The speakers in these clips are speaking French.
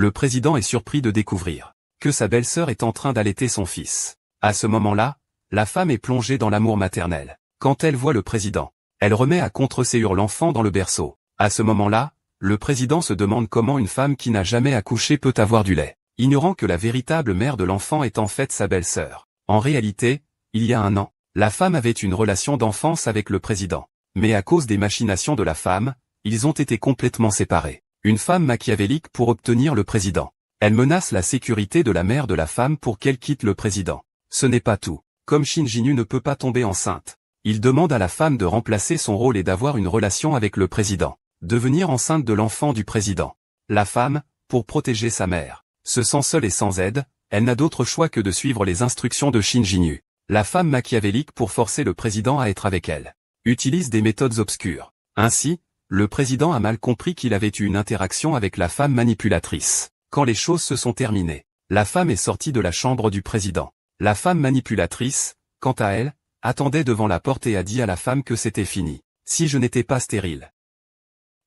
Le président est surpris de découvrir que sa belle-sœur est en train d'allaiter son fils. À ce moment-là, la femme est plongée dans l'amour maternel. Quand elle voit le président, elle remet à contre-séure l'enfant dans le berceau. À ce moment-là, le président se demande comment une femme qui n'a jamais accouché peut avoir du lait, ignorant que la véritable mère de l'enfant est en fait sa belle-sœur. En réalité, il y a 1 an, la femme avait une relation d'enfance avec le président. Mais à cause des machinations de la femme, ils ont été complètement séparés. Une femme machiavélique pour obtenir le président. Elle menace la sécurité de la mère de la femme pour qu'elle quitte le président. Ce n'est pas tout. Comme Shin Jin-yu ne peut pas tomber enceinte, il demande à la femme de remplacer son rôle et d'avoir une relation avec le président. Devenir enceinte de l'enfant du président. La femme, pour protéger sa mère, se sent seule et sans aide, elle n'a d'autre choix que de suivre les instructions de Shin Jin-yu. La femme machiavélique pour forcer le président à être avec elle. Utilise des méthodes obscures. Ainsi, le président a mal compris qu'il avait eu une interaction avec la femme manipulatrice. Quand les choses se sont terminées, la femme est sortie de la chambre du président. La femme manipulatrice, quant à elle, attendait devant la porte et a dit à la femme que c'était fini, si je n'étais pas stérile.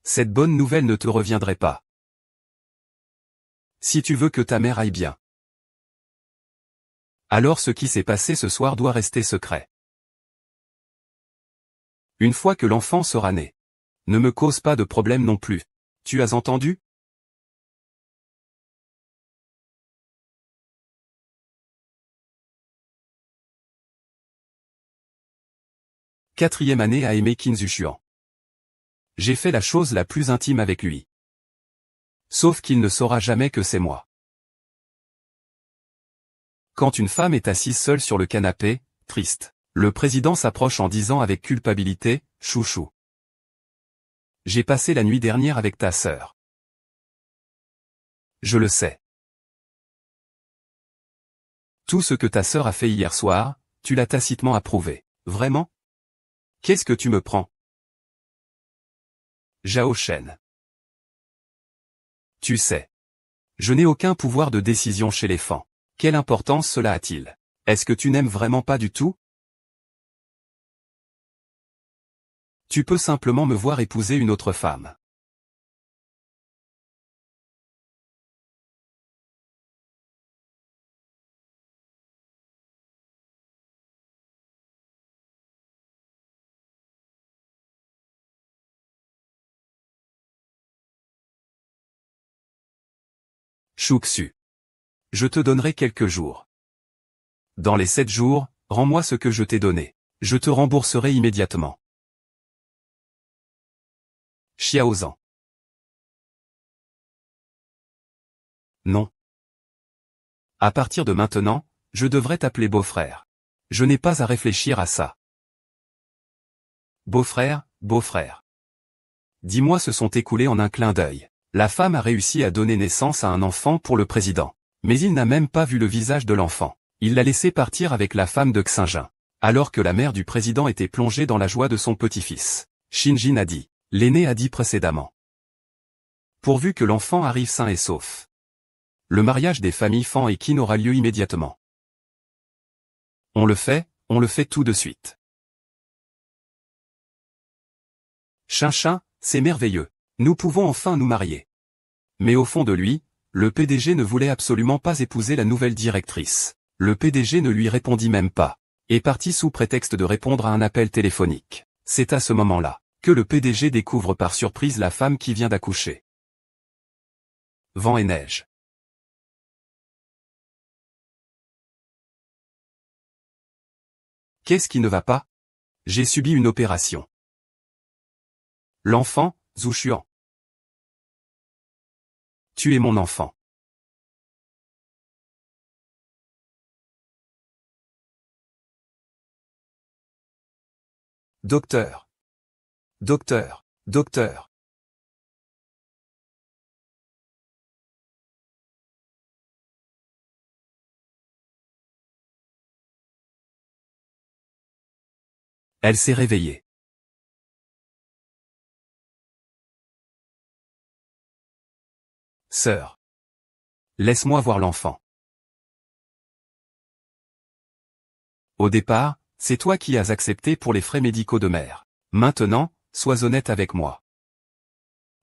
Cette bonne nouvelle ne te reviendrait pas. Si tu veux que ta mère aille bien. Alors ce qui s'est passé ce soir doit rester secret. Une fois que l'enfant sera né. Ne me cause pas de problème non plus. Tu as entendu? Quatrième année à aimer Qin Zuchuan. J'ai fait la chose la plus intime avec lui. Sauf qu'il ne saura jamais que c'est moi. Quand une femme est assise seule sur le canapé, triste, le président s'approche en disant avec culpabilité, « Chouchou. J'ai passé la nuit dernière avec ta sœur. » Je le sais. Tout ce que ta sœur a fait hier soir, tu l'as tacitement approuvé. Vraiment? Qu'est-ce que tu me prends? Zhao Shen. Tu sais. Je n'ai aucun pouvoir de décision chez les fans. Quelle importance cela a-t-il? Est-ce que tu n'aimes vraiment pas du tout? Tu peux simplement me voir épouser une autre femme. Chouxu. Je te donnerai quelques jours. Dans les 7 jours, rends-moi ce que je t'ai donné. Je te rembourserai immédiatement. Xiaozan. Non. À partir de maintenant, je devrais t'appeler beau-frère. Je n'ai pas à réfléchir à ça. Beau-frère, beau-frère. Dis-moi, se sont écoulés en un clin d'œil. La femme a réussi à donner naissance à un enfant pour le président. Mais il n'a même pas vu le visage de l'enfant. Il l'a laissé partir avec la femme de Xinjin. Alors que la mère du président était plongée dans la joie de son petit-fils. Shin Jin a dit. L'aîné a dit précédemment. Pourvu que l'enfant arrive sain et sauf. Le mariage des familles Fan et Qin aura lieu immédiatement. On le fait tout de suite. Chin, c'est merveilleux. Nous pouvons enfin nous marier. Mais au fond de lui, le PDG ne voulait absolument pas épouser la nouvelle directrice. Le PDG ne lui répondit même pas. Est parti sous prétexte de répondre à un appel téléphonique. C'est à ce moment-là que le PDG découvre par surprise la femme qui vient d'accoucher. Vent et neige. Qu'est-ce qui ne va pas? J'ai subi une opération. L'enfant, Zuchuan. Tu es mon enfant. Docteur. Docteur. Docteur. Elle s'est réveillée. Sœur. Laisse-moi voir l'enfant. Au départ, c'est toi qui as accepté pour les frais médicaux de mère. Maintenant, sois honnête avec moi.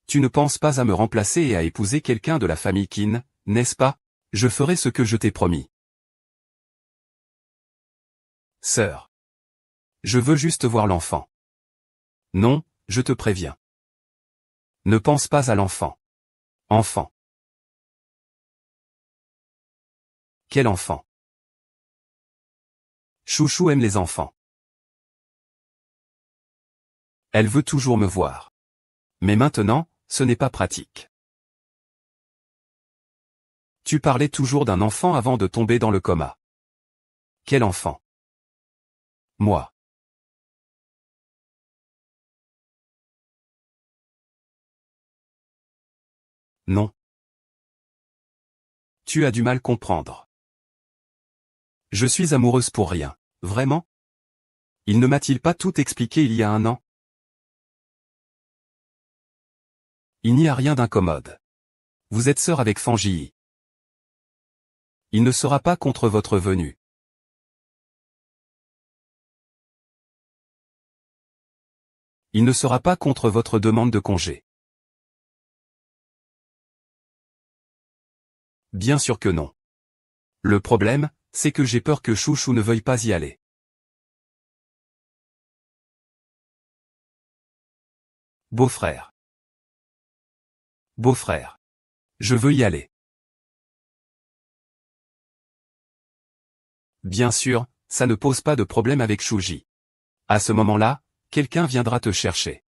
Tu ne penses pas à me remplacer et à épouser quelqu'un de la famille Qin, n'est-ce pas? Je ferai ce que je t'ai promis. Sœur. Je veux juste voir l'enfant. Non, je te préviens. Ne pense pas à l'enfant. Enfant. Quel enfant? Chouchou aime les enfants. Elle veut toujours me voir. Mais maintenant, ce n'est pas pratique. Tu parlais toujours d'un enfant avant de tomber dans le coma. Quel enfant? Moi. Non. Tu as du mal comprendre. Je suis amoureuse pour rien. Vraiment? Il ne m'a-t-il pas tout expliqué il y a un an? Il n'y a rien d'incommode. Vous êtes sœur avec Fangii. Il ne sera pas contre votre venue. Il ne sera pas contre votre demande de congé. Bien sûr que non. Le problème, c'est que j'ai peur que Chouchou ne veuille pas y aller. Beau-frère. Beau-frère. Je veux y aller. Bien sûr, ça ne pose pas de problème avec Chouji. À ce moment-là, quelqu'un viendra te chercher.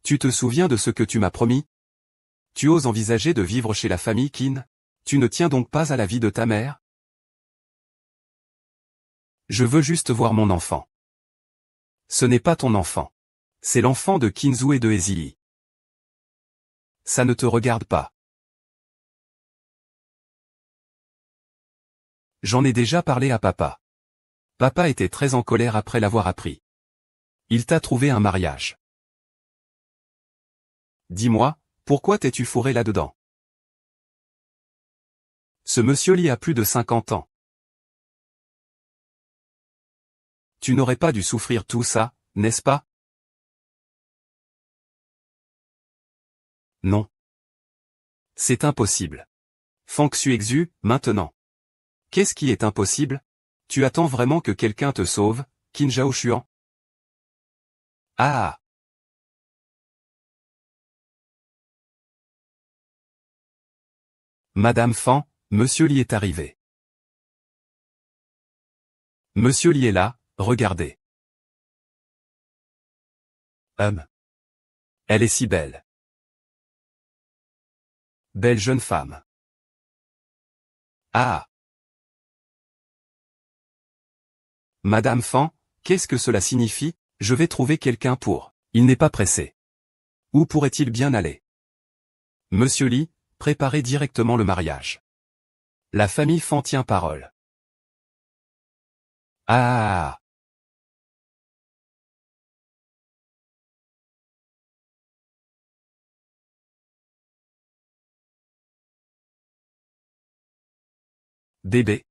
Tu te souviens de ce que tu m'as promis? Tu oses envisager de vivre chez la famille Qin? Tu ne tiens donc pas à la vie de ta mère? Je veux juste voir mon enfant. Ce n'est pas ton enfant. C'est l'enfant de Kinzu et de Ezili. Ça ne te regarde pas. J'en ai déjà parlé à papa. Papa était très en colère après l'avoir appris. Il t'a trouvé un mariage. Dis-moi, pourquoi t'es-tu fourré là-dedans? Ce monsieur Lee a plus de 50 ans. Tu n'aurais pas dû souffrir tout ça, n'est-ce pas? Non. C'est impossible. Fang Xuexu, maintenant. Qu'est-ce qui est impossible? Tu attends vraiment que quelqu'un te sauve, Qin Zhaoshuan? Ah! Madame Fan, Monsieur Li est arrivé. Monsieur Li est là, regardez. Elle est si belle. Belle jeune femme. Ah! Madame Fan, qu'est-ce que cela signifie? Je vais trouver quelqu'un pour. Il n'est pas pressé. Où pourrait-il bien aller? Monsieur Li, préparez directement le mariage. La famille Fan tient parole. Ah! Bébé.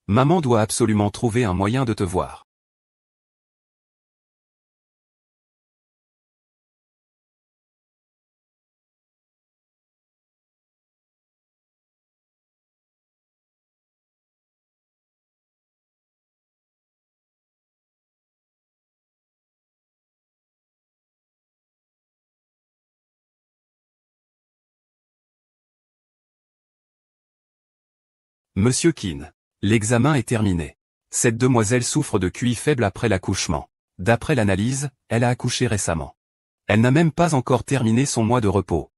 Maman doit absolument trouver un moyen de te voir. Monsieur Qin. L'examen est terminé. Cette demoiselle souffre de QI faible après l'accouchement. D'après l'analyse, elle a accouché récemment. Elle n'a même pas encore terminé son mois de repos.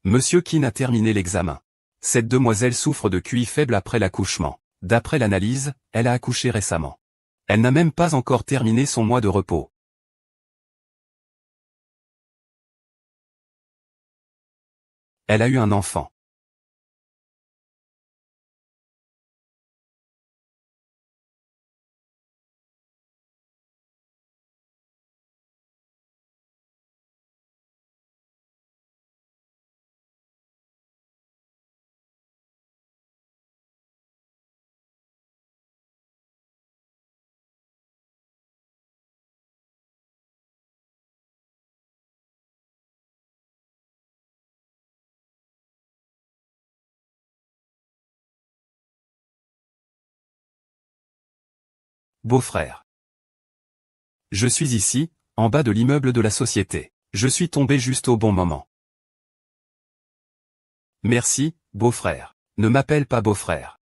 Monsieur Keane a terminé l'examen. Cette demoiselle souffre de QI faible après l'accouchement. D'après l'analyse, elle a accouché récemment. Elle n'a même pas encore terminé son mois de repos. Elle a eu un enfant. Beau-frère. Je suis ici, en bas de l'immeuble de la société. Je suis tombé juste au bon moment. Merci, beau-frère. Ne m'appelle pas beau-frère.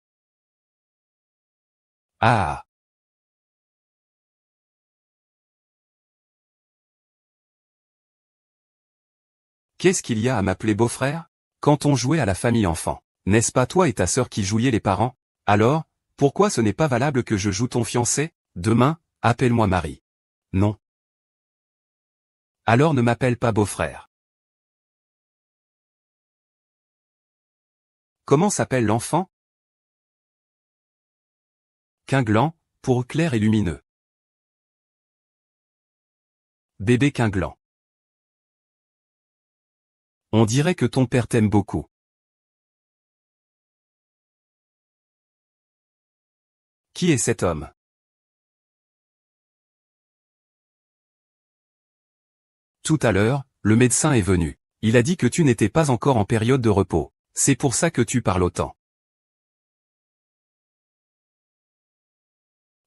Ah. Qu'est-ce qu'il y a à m'appeler beau-frère? Quand on jouait à la famille enfant, n'est-ce pas toi et ta sœur qui jouiez les parents? Alors, pourquoi ce n'est pas valable que je joue ton fiancé? Demain, appelle-moi Marie. Non. Alors ne m'appelle pas beau-frère. Comment s'appelle l'enfant? Quinglant, pour clair et lumineux. Bébé Quinglant. On dirait que ton père t'aime beaucoup. Qui est cet homme? Tout à l'heure, le médecin est venu. Il a dit que tu n'étais pas encore en période de repos. C'est pour ça que tu parles autant.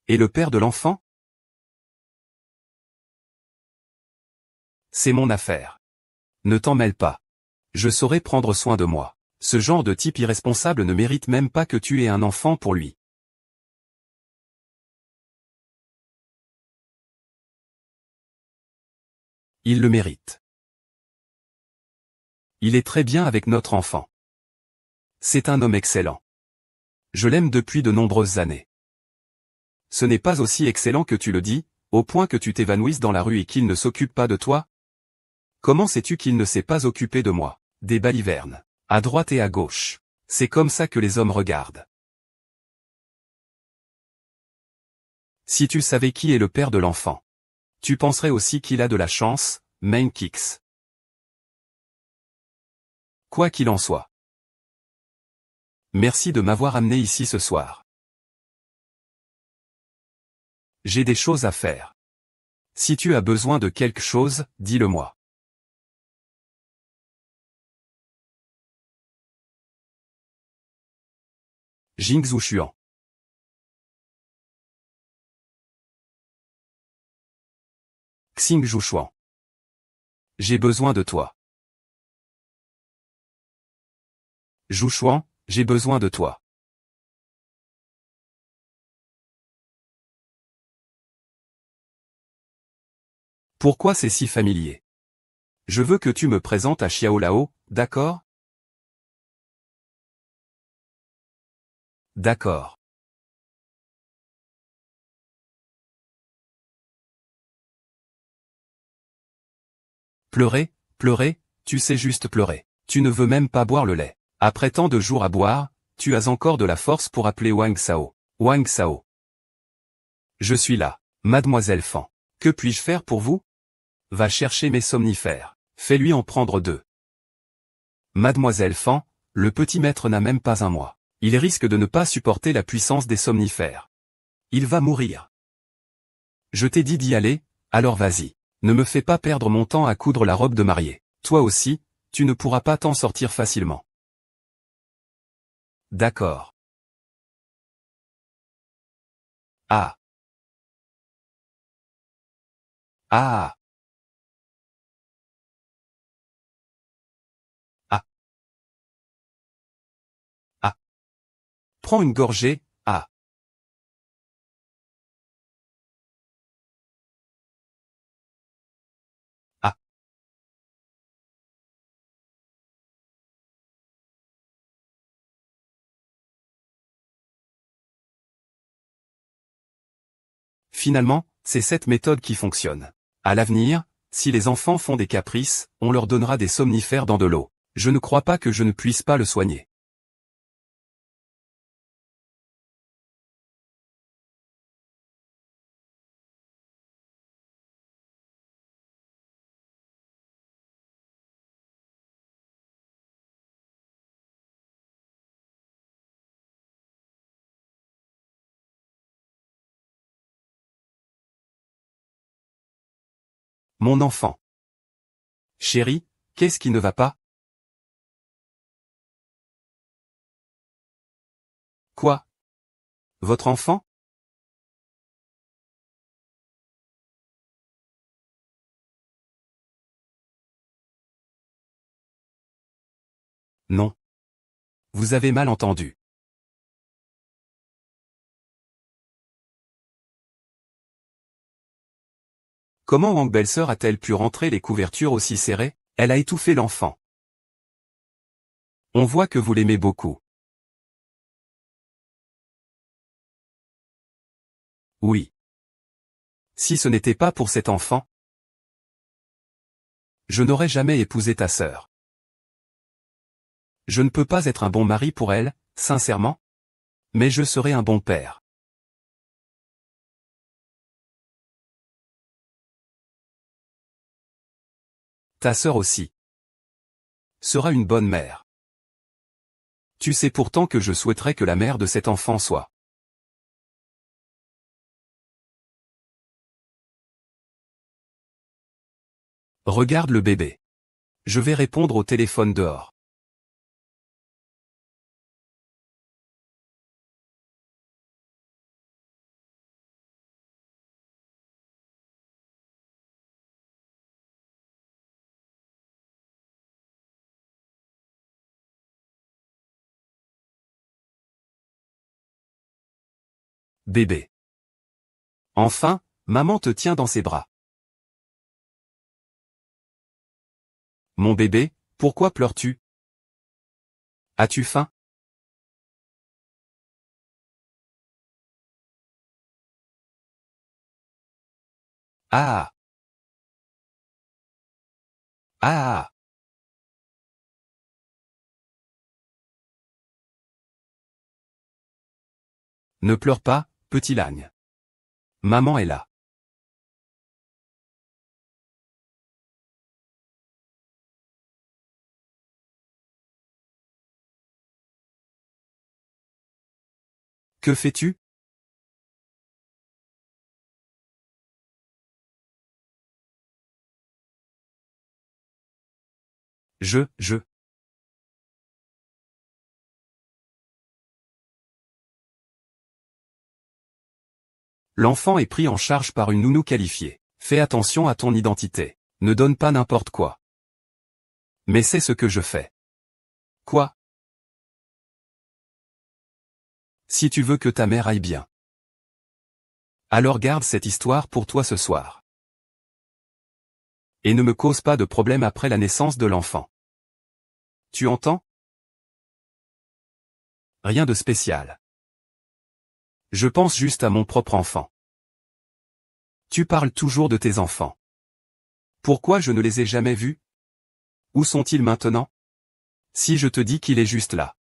Et le père de l'enfant? C'est mon affaire. Ne t'en mêle pas. Je saurai prendre soin de moi. Ce genre de type irresponsable ne mérite même pas que tu aies un enfant pour lui. Il le mérite. Il est très bien avec notre enfant. C'est un homme excellent. Je l'aime depuis de nombreuses années. Ce n'est pas aussi excellent que tu le dis, au point que tu t'évanouisses dans la rue et qu'il ne s'occupe pas de toi? Comment sais-tu qu'il ne s'est pas occupé de moi? Des balivernes. À droite et à gauche. C'est comme ça que les hommes regardent. Si tu savais qui est le père de l'enfant, tu penserais aussi qu'il a de la chance, Main Kicks. Quoi qu'il en soit. Merci de m'avoir amené ici ce soir. J'ai des choses à faire. Si tu as besoin de quelque chose, dis-le-moi. Jingzhou Xuan. Xing Zhuchuan. J'ai besoin de toi. Zhuchuan, j'ai besoin de toi. Pourquoi c'est si familier? Je veux que tu me présentes à Xiao Lao, d'accord? D'accord. Pleurer, pleurer, tu sais juste pleurer. Tu ne veux même pas boire le lait. Après tant de jours à boire, tu as encore de la force pour appeler Wang Sao. Wang Sao. Je suis là, mademoiselle Fan. Que puis-je faire pour vous? Va chercher mes somnifères. Fais-lui en prendre 2. Mademoiselle Fan, le petit maître n'a même pas un mois. Il risque de ne pas supporter la puissance des somnifères. Il va mourir. Je t'ai dit d'y aller, alors vas-y. Ne me fais pas perdre mon temps à coudre la robe de mariée. Toi aussi, tu ne pourras pas t'en sortir facilement. D'accord. Ah. Ah. Ah. Ah. Prends une gorgée, ah. Ah. Finalement, c'est cette méthode qui fonctionne. À l'avenir, si les enfants font des caprices, on leur donnera des somnifères dans de l'eau. Je ne crois pas que je ne puisse pas le soigner. Mon enfant. Chérie, qu'est-ce qui ne va pas? Quoi? Votre enfant? Non. Vous avez mal entendu. Comment Wang belle-sœur a-t-elle pu rentrer les couvertures aussi serrées? Elle a étouffé l'enfant. On voit que vous l'aimez beaucoup. Oui. Si ce n'était pas pour cet enfant, je n'aurais jamais épousé ta sœur. Je ne peux pas être un bon mari pour elle, sincèrement. Mais je serai un bon père. Ta sœur aussi sera une bonne mère. Tu sais pourtant que je souhaiterais que la mère de cet enfant soit. Regarde le bébé. Je vais répondre au téléphone dehors. Bébé. Enfin, maman te tient dans ses bras. Mon bébé, pourquoi pleures-tu? As-tu faim? Ah. Ah. Ne pleure pas, petit lagne. Maman est là. Que fais-tu? Je. L'enfant est pris en charge par une nounou qualifiée. Fais attention à ton identité. Ne donne pas n'importe quoi. Mais c'est ce que je fais. Quoi? Si tu veux que ta mère aille bien. Alors garde cette histoire pour toi ce soir. Et ne me cause pas de problème après la naissance de l'enfant. Tu entends? Rien de spécial. Je pense juste à mon propre enfant. Tu parles toujours de tes enfants. Pourquoi je ne les ai jamais vus? Où sont-ils maintenant? Si je te dis qu'il est juste là.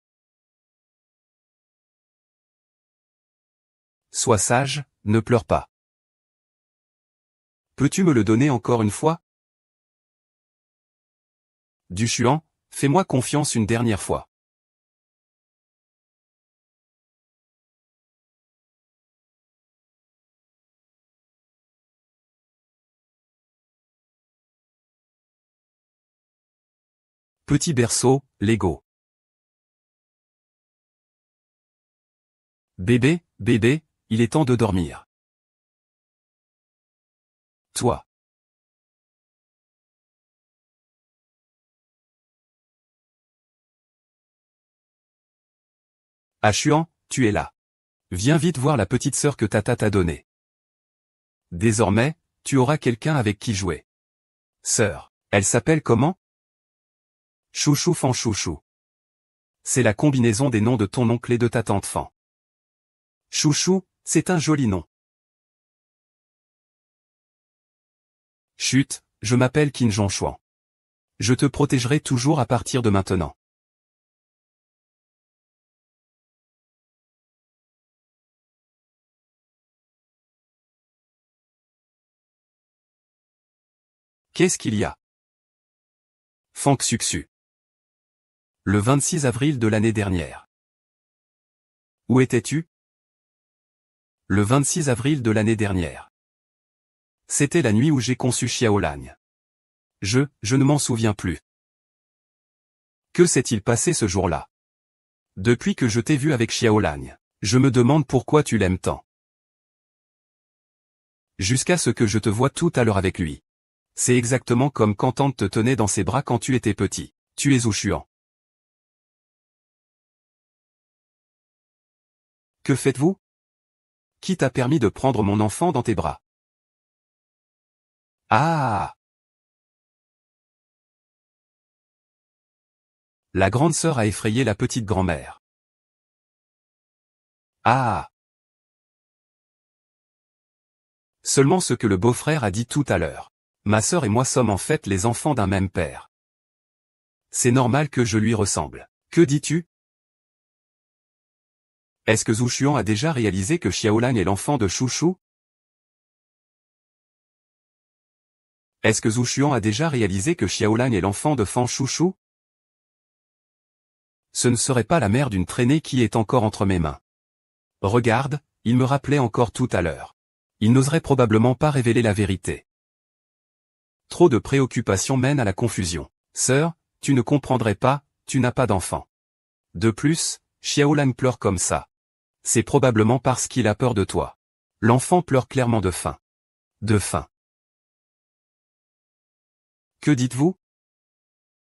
Sois sage, ne pleure pas. Peux-tu me le donner encore une fois? Duchuan, fais-moi confiance une dernière fois. Petit berceau, Lego. Bébé, bébé, il est temps de dormir. Toi. Achuan, tu es là. Viens vite voir la petite sœur que Tata t'a donnée. Désormais, tu auras quelqu'un avec qui jouer. Sœur, elle s'appelle comment? Chouchou Fan Chouchou. C'est la combinaison des noms de ton oncle et de ta tante Fan. Chouchou, c'est un joli nom. Chut, je m'appelle Qin Zhongshuang. Je te protégerai toujours à partir de maintenant. Qu'est-ce qu'il y a? Fang Xuxu. Le 26 avril de l'année dernière. Où étais-tu? Le 26 avril de l'année dernière. C'était la nuit où j'ai conçu Xiaolan. Je ne m'en souviens plus. Que s'est-il passé ce jour-là? Depuis que je t'ai vu avec Xiaolan, je me demande pourquoi tu l'aimes tant. Jusqu'à ce que je te voie tout à l'heure avec lui. C'est exactement comme quand Tante te tenait dans ses bras quand tu étais petit. Tu es Zhu. Que faites-vous? Qui t'a permis de prendre mon enfant dans tes bras? Ah! La grande sœur a effrayé la petite grand-mère. Ah! Seulement ce que le beau-frère a dit tout à l'heure. Ma sœur et moi sommes en fait les enfants d'un même père. C'est normal que je lui ressemble. Que dis-tu? Est-ce que Zhu Xuan a déjà réalisé que Xiaolan est l'enfant de Chouchou? Est-ce que Zhu Xuan a déjà réalisé que Xiaolan est l'enfant de Fan Chouchou? Ce ne serait pas la mère d'une traînée qui est encore entre mes mains. Regarde, il me rappelait encore tout à l'heure. Il n'oserait probablement pas révéler la vérité. Trop de préoccupations mènent à la confusion. Sœur, tu ne comprendrais pas, tu n'as pas d'enfant. De plus, Xiaolan pleure comme ça. C'est probablement parce qu'il a peur de toi. L'enfant pleure clairement de faim. De faim. Que dites-vous?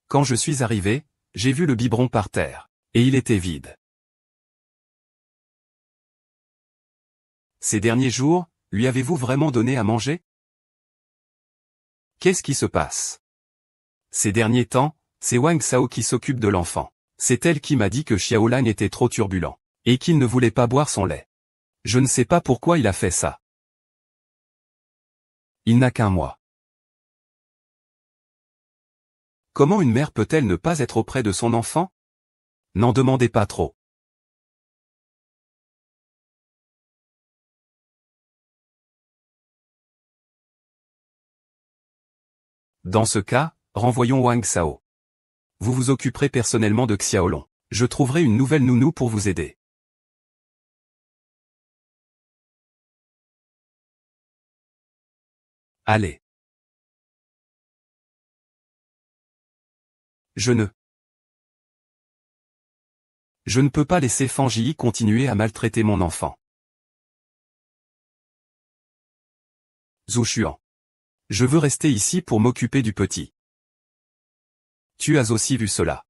Quand je suis arrivé, j'ai vu le biberon par terre, et il était vide. Ces derniers jours, lui avez-vous vraiment donné à manger? Qu'est-ce qui se passe? Ces derniers temps, c'est Wang Sao qui s'occupe de l'enfant. C'est elle qui m'a dit que Xiaolan était trop turbulent, et qu'il ne voulait pas boire son lait. Je ne sais pas pourquoi il a fait ça. Il n'a qu'un mois. Comment une mère peut-elle ne pas être auprès de son enfant? N'en demandez pas trop. Dans ce cas, renvoyons Wang Sao. Vous vous occuperez personnellement de Xiaolong. Je trouverai une nouvelle nounou pour vous aider. Allez. Je ne peux pas laisser Fangi continuer à maltraiter mon enfant. Zhu Xuan. Je veux rester ici pour m'occuper du petit. Tu as aussi vu cela.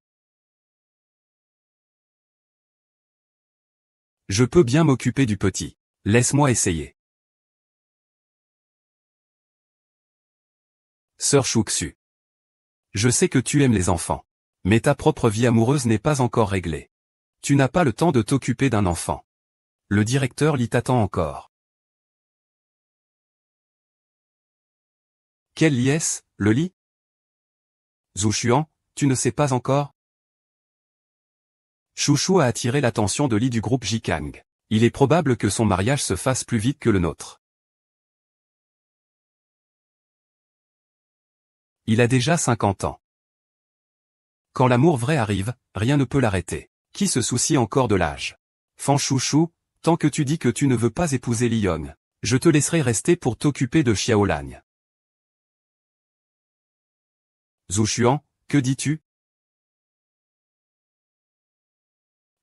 Je peux bien m'occuper du petit. Laisse-moi essayer. Sœur Shuxu. Je sais que tu aimes les enfants. Mais ta propre vie amoureuse n'est pas encore réglée. Tu n'as pas le temps de t'occuper d'un enfant. Le directeur l'y t'attend encore. Quel lit est-ce, le lit? Zhu Xuan, tu ne sais pas encore? Chouchou a attiré l'attention de Li du groupe Jikang. Il est probable que son mariage se fasse plus vite que le nôtre. Il a déjà 50 ans. Quand l'amour vrai arrive, rien ne peut l'arrêter. Qui se soucie encore de l'âge? Fan Chouchou, tant que tu dis que tu ne veux pas épouser Li Yong, je te laisserai rester pour t'occuper de Xiaolan. Zhu Xuan, que dis-tu?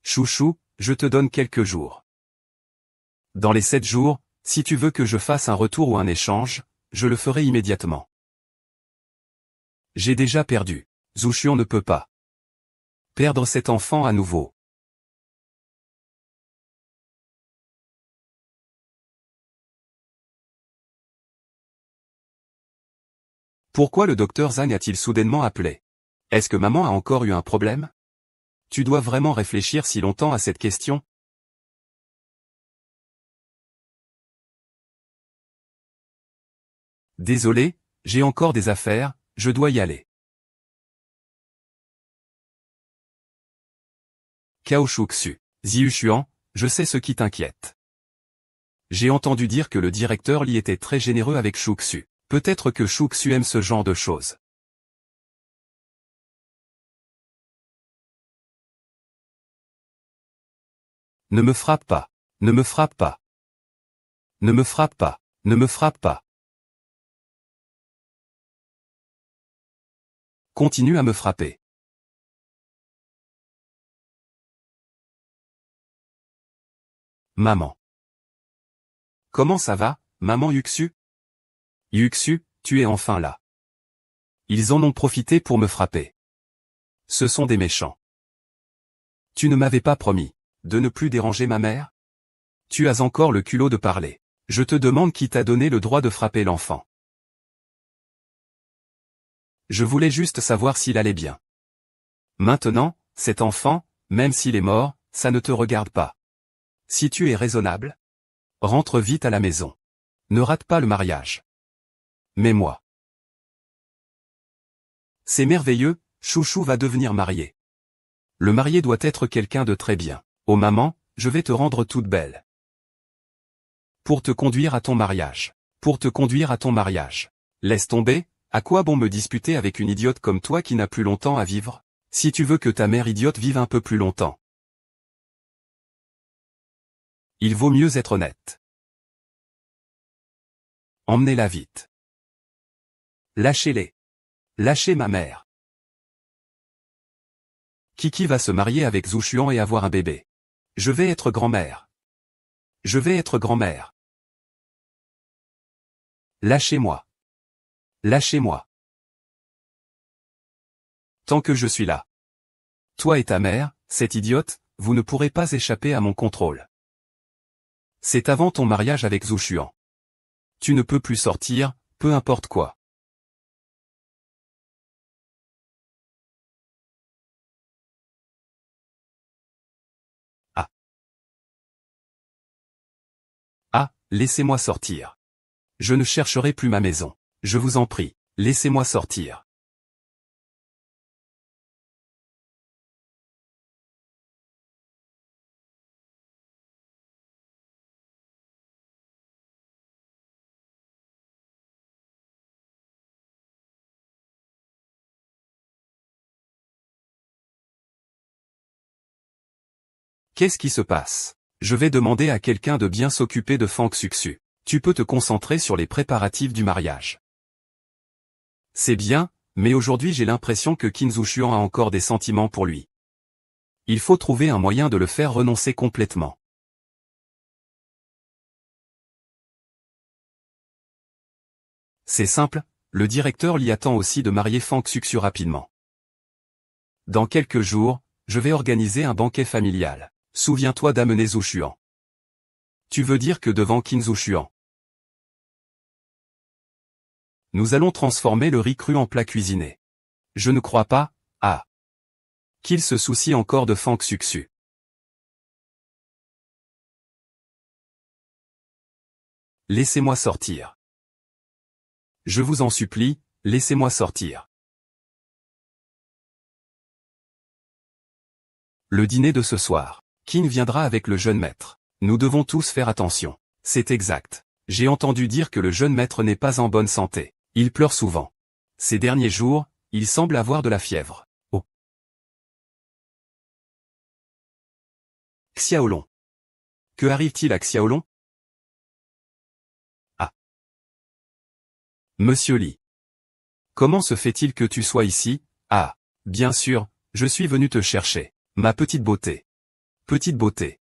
Chouchou, je te donne quelques jours. Dans les 7 jours, si tu veux que je fasse un retour ou un échange, je le ferai immédiatement. J'ai déjà perdu. Zhu Xuan ne peut pas perdre cet enfant à nouveau. Pourquoi le docteur Zhang a-t-il soudainement appelé? Est-ce que maman a encore eu un problème? Tu dois vraiment réfléchir si longtemps à cette question? Désolé, j'ai encore des affaires, je dois y aller. Cao Shuxu. Ziushuan, je sais ce qui t'inquiète. J'ai entendu dire que le directeur Li était très généreux avec Shuxu. Peut-être que Shuxu aime ce genre de choses. Ne me frappe pas. Ne me frappe pas. Ne me frappe pas. Ne me frappe pas. Continue à me frapper. Maman. Comment ça va, maman Yuxu? Yuxu, tu es enfin là. Ils en ont profité pour me frapper. Ce sont des méchants. Tu ne m'avais pas promis de ne plus déranger ma mère? Tu as encore le culot de parler. Je te demande qui t'a donné le droit de frapper l'enfant. Je voulais juste savoir s'il allait bien. Maintenant, cet enfant, même s'il est mort, ça ne te regarde pas. Si tu es raisonnable, rentre vite à la maison. Ne rate pas le mariage. Mais moi. C'est merveilleux, Chouchou va devenir marié. Le marié doit être quelqu'un de très bien. Oh maman, je vais te rendre toute belle. Pour te conduire à ton mariage. Pour te conduire à ton mariage. Laisse tomber, à quoi bon me disputer avec une idiote comme toi qui n'a plus longtemps à vivre? Si tu veux que ta mère idiote vive un peu plus longtemps. Il vaut mieux être honnête. Emmenez-la vite. Lâchez-les. Lâchez ma mère. Kiki va se marier avec Zhou et avoir un bébé. Je vais être grand-mère. Je vais être grand-mère. Lâchez-moi. Lâchez-moi. Tant que je suis là. Toi et ta mère, cette idiote, vous ne pourrez pas échapper à mon contrôle. C'est avant ton mariage avec Zhou. Tu ne peux plus sortir, peu importe quoi. Ah. Ah, laissez-moi sortir. Je ne chercherai plus ma maison. Je vous en prie, laissez-moi sortir. Qu'est-ce qui se passe? Je vais demander à quelqu'un de bien s'occuper de Fang Xuxu. Tu peux te concentrer sur les préparatifs du mariage. C'est bien, mais aujourd'hui j'ai l'impression que Qin Zhuxian a encore des sentiments pour lui. Il faut trouver un moyen de le faire renoncer complètement. C'est simple, le directeur l'y attend aussi de marier Fang Xuxu rapidement. Dans quelques jours, je vais organiser un banquet familial. Souviens-toi d'amener Zhuxian. Tu veux dire que devant Qin Zhuxian, nous allons transformer le riz cru en plat cuisiné. Je ne crois pas, qu'il se soucie encore de Fang Xuxu. Laissez-moi sortir. Je vous en supplie, laissez-moi sortir. Le dîner de ce soir. Qin viendra avec le jeune maître. Nous devons tous faire attention. C'est exact. J'ai entendu dire que le jeune maître n'est pas en bonne santé. Il pleure souvent. Ces derniers jours, il semble avoir de la fièvre. Oh. Xiaolong. Que arrive-t-il à Xiaolong? Ah. Monsieur Li. Comment se fait-il que tu sois ici? Ah. Bien sûr, je suis venu te chercher. Ma petite beauté. Petite beauté.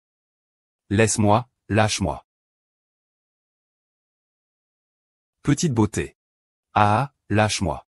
Laisse-moi, lâche-moi. Petite beauté. Ah, lâche-moi.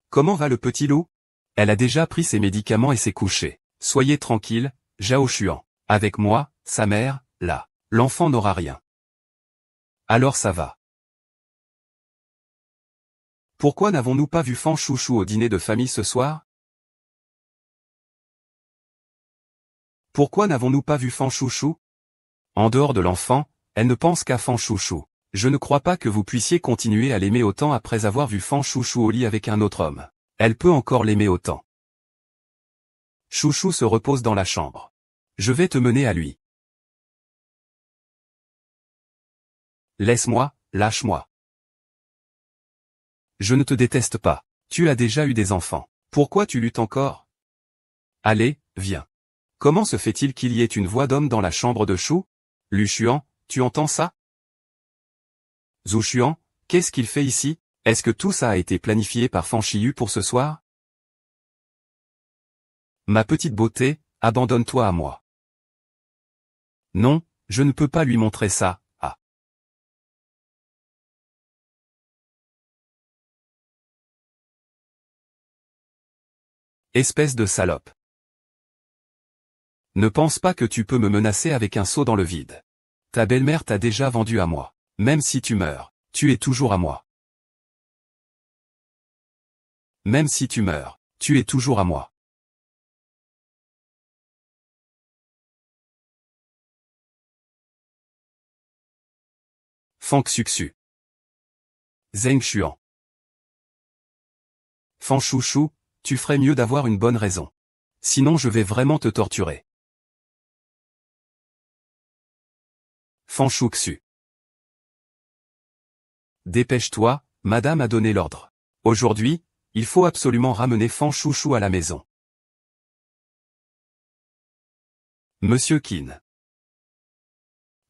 Comment va le petit loup? Elle a déjà pris ses médicaments et s'est couchée. Soyez tranquille, Zhao Xuan. Avec moi, sa mère, là. L'enfant n'aura rien. Alors ça va. Pourquoi n'avons-nous pas vu Fan Chouchou au dîner de famille ce soir? Pourquoi n'avons-nous pas vu Fan Chouchou? En dehors de l'enfant, elle ne pense qu'à Fan Chouchou. Je ne crois pas que vous puissiez continuer à l'aimer autant après avoir vu Fan Chouchou au lit avec un autre homme. Elle peut encore l'aimer autant. Chouchou se repose dans la chambre. Je vais te mener à lui. Laisse-moi, lâche-moi. Je ne te déteste pas. Tu as déjà eu des enfants. Pourquoi tu luttes encore? Allez, viens. Comment se fait-il qu'il y ait une voix d'homme dans la chambre de Chou? Lu Xuan, tu entends ça? Zhu Xuan, qu'est-ce qu'il fait ici? Est-ce que tout ça a été planifié par Fan Shiyu pour ce soir? Ma petite beauté, abandonne-toi à moi. Non, je ne peux pas lui montrer ça, ah. Espèce de salope. Ne pense pas que tu peux me menacer avec un seau dans le vide. Ta belle-mère t'a déjà vendu à moi. Même si tu meurs, tu es toujours à moi. Même si tu meurs, tu es toujours à moi. Fan Xuxu. Zheng Xuan. Fan Chouchou, tu ferais mieux d'avoir une bonne raison. Sinon je vais vraiment te torturer. Fan Xuxu. Dépêche-toi, madame a donné l'ordre. Aujourd'hui, il faut absolument ramener Fan Chouchou à la maison. Monsieur Qin.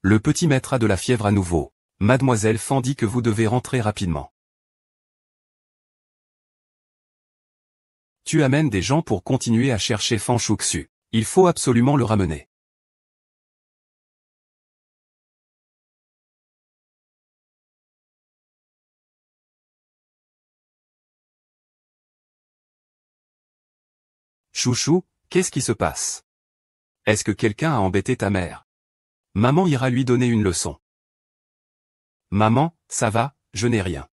Le petit maître a de la fièvre à nouveau. Mademoiselle Fan dit que vous devez rentrer rapidement. Tu amènes des gens pour continuer à chercher Fan Xuxu. Il faut absolument le ramener. Chouchou, qu'est-ce qui se passe? Est-ce que quelqu'un a embêté ta mère? Maman ira lui donner une leçon. Maman, ça va, je n'ai rien.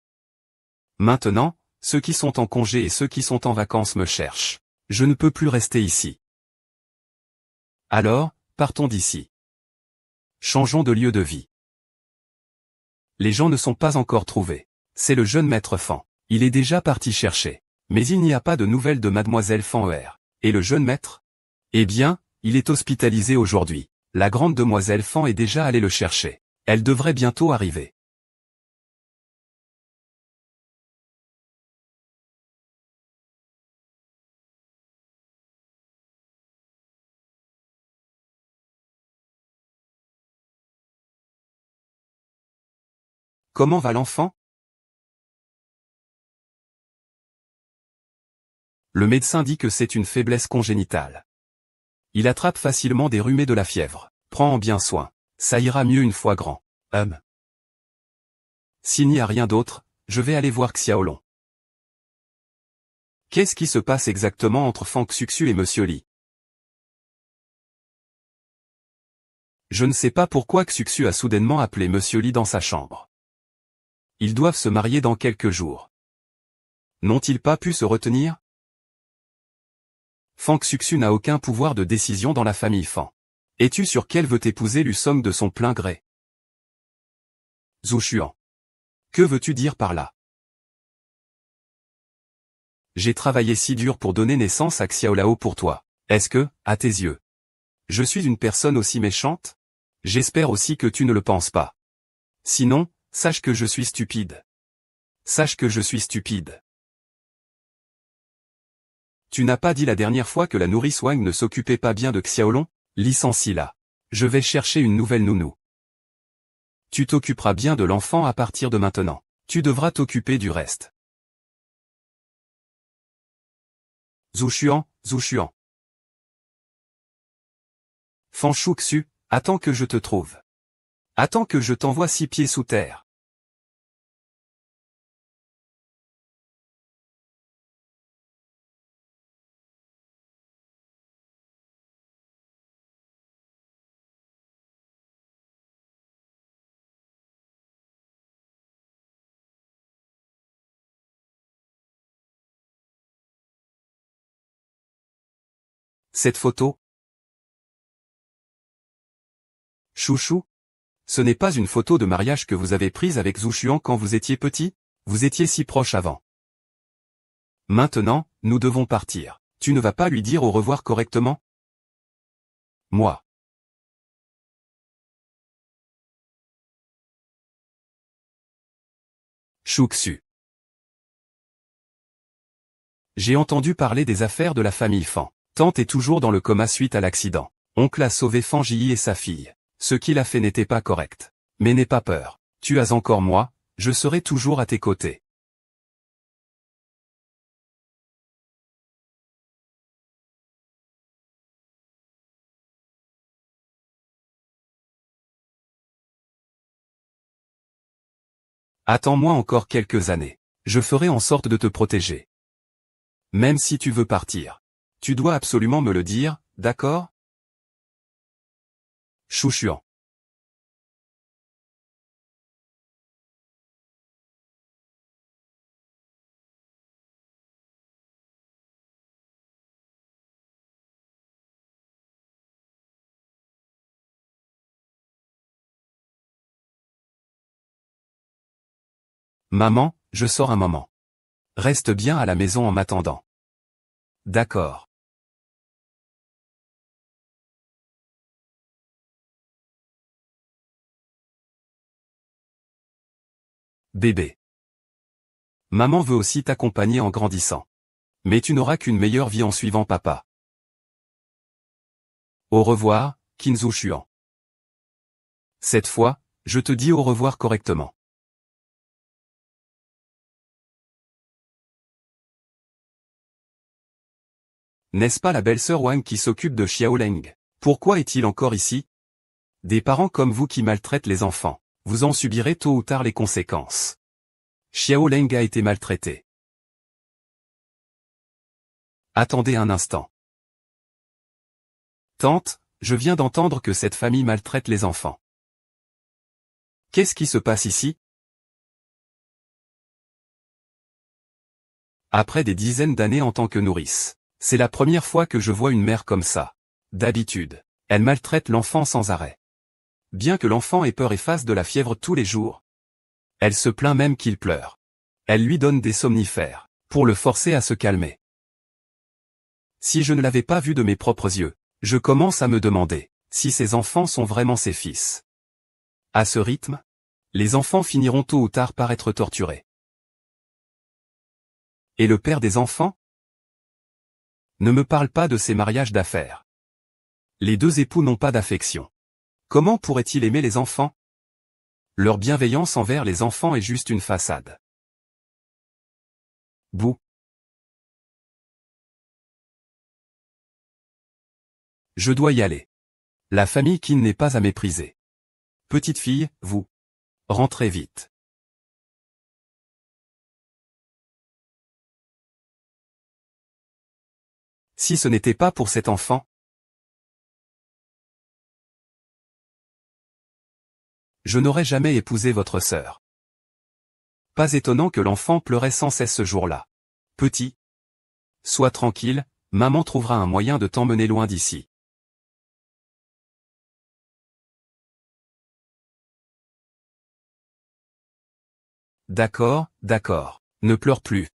Maintenant, ceux qui sont en congé et ceux qui sont en vacances me cherchent. Je ne peux plus rester ici. Alors, partons d'ici. Changeons de lieu de vie. Les gens ne sont pas encore trouvés. C'est le jeune maître Fan. Il est déjà parti chercher. Mais il n'y a pas de nouvelles de mademoiselle Fan Er. Et le jeune maître? Eh bien, il est hospitalisé aujourd'hui. La grande demoiselle Fan est déjà allée le chercher. Elle devrait bientôt arriver. Comment va l'enfant? Le médecin dit que c'est une faiblesse congénitale. Il attrape facilement des rhumes et de la fièvre. Prends en bien soin. Ça ira mieux une fois grand. S'il n'y a rien d'autre, je vais aller voir Xiaolong. Qu'est-ce qui se passe exactement entre Fan Xuxu et Monsieur Li? Je ne sais pas pourquoi Xuxu a soudainement appelé Monsieur Li dans sa chambre. Ils doivent se marier dans quelques jours. N'ont-ils pas pu se retenir? Fan Xuxu n'a aucun pouvoir de décision dans la famille Fan. Es-tu sûr qu'elle veut épouser Lu Song de son plein gré? Zhu Xuan. Que veux-tu dire par là? J'ai travaillé si dur pour donner naissance à Xiaolao pour toi. Est-ce que, à tes yeux, je suis une personne aussi méchante? J'espère aussi que tu ne le penses pas. Sinon, sache que je suis stupide. Sache que je suis stupide. Tu n'as pas dit la dernière fois que la nourrice Wang ne s'occupait pas bien de Xiaolong? Licencie-la. Je vais chercher une nouvelle nounou. Tu t'occuperas bien de l'enfant à partir de maintenant. Tu devras t'occuper du reste. Zhu Xuan, Zhu Xuan. Fan Xuxu, attends que je te trouve. Attends que je t'envoie 6 pieds sous terre. Cette photo? Chouchou? Ce n'est pas une photo de mariage que vous avez prise avec Zhu Xuan quand vous étiez petit? Vous étiez si proches avant. Maintenant, nous devons partir. Tu ne vas pas lui dire au revoir correctement? Moi. Shu-Xu. J'ai entendu parler des affaires de la famille Fan. Tante est toujours dans le coma suite à l'accident. Oncle a sauvé Fan Ji et sa fille. Ce qu'il a fait n'était pas correct. Mais n'aie pas peur. Tu as encore moi, je serai toujours à tes côtés. Attends-moi encore quelques années. Je ferai en sorte de te protéger. Même si tu veux partir. Tu dois absolument me le dire, d'accord? Shu Xuan. Maman, je sors un moment. Reste bien à la maison en m'attendant. D'accord. Bébé. Maman veut aussi t'accompagner en grandissant. Mais tu n'auras qu'une meilleure vie en suivant papa. Au revoir, Qin Zhu Xuan. Cette fois, je te dis au revoir correctement. N'est-ce pas la belle-sœur Wang qui s'occupe de Xiaoleng? Pourquoi est-il encore ici? Des parents comme vous qui maltraitent les enfants, vous en subirez tôt ou tard les conséquences. Xiaoleng a été maltraité. Attendez un instant. Tante, je viens d'entendre que cette famille maltraite les enfants. Qu'est-ce qui se passe ici? Après des dizaines d'années en tant que nourrice, c'est la première fois que je vois une mère comme ça. D'habitude, elle maltraite l'enfant sans arrêt. Bien que l'enfant ait peur et fasse de la fièvre tous les jours, elle se plaint même qu'il pleure. Elle lui donne des somnifères, pour le forcer à se calmer. Si je ne l'avais pas vu de mes propres yeux, je commence à me demander si ces enfants sont vraiment ses fils. À ce rythme, les enfants finiront tôt ou tard par être torturés. Et le père des enfants? Ne me parle pas de ces mariages d'affaires. Les deux époux n'ont pas d'affection. Comment pourrait-il aimer les enfants? Leur bienveillance envers les enfants est juste une façade. Bouh. Je dois y aller. La famille Qin n'est pas à mépriser. Petite fille, vous. Rentrez vite. Si ce n'était pas pour cet enfant, je n'aurais jamais épousé votre sœur. Pas étonnant que l'enfant pleurait sans cesse ce jour-là. Petit. Sois tranquille, maman trouvera un moyen de t'emmener loin d'ici. D'accord, d'accord. Ne pleure plus.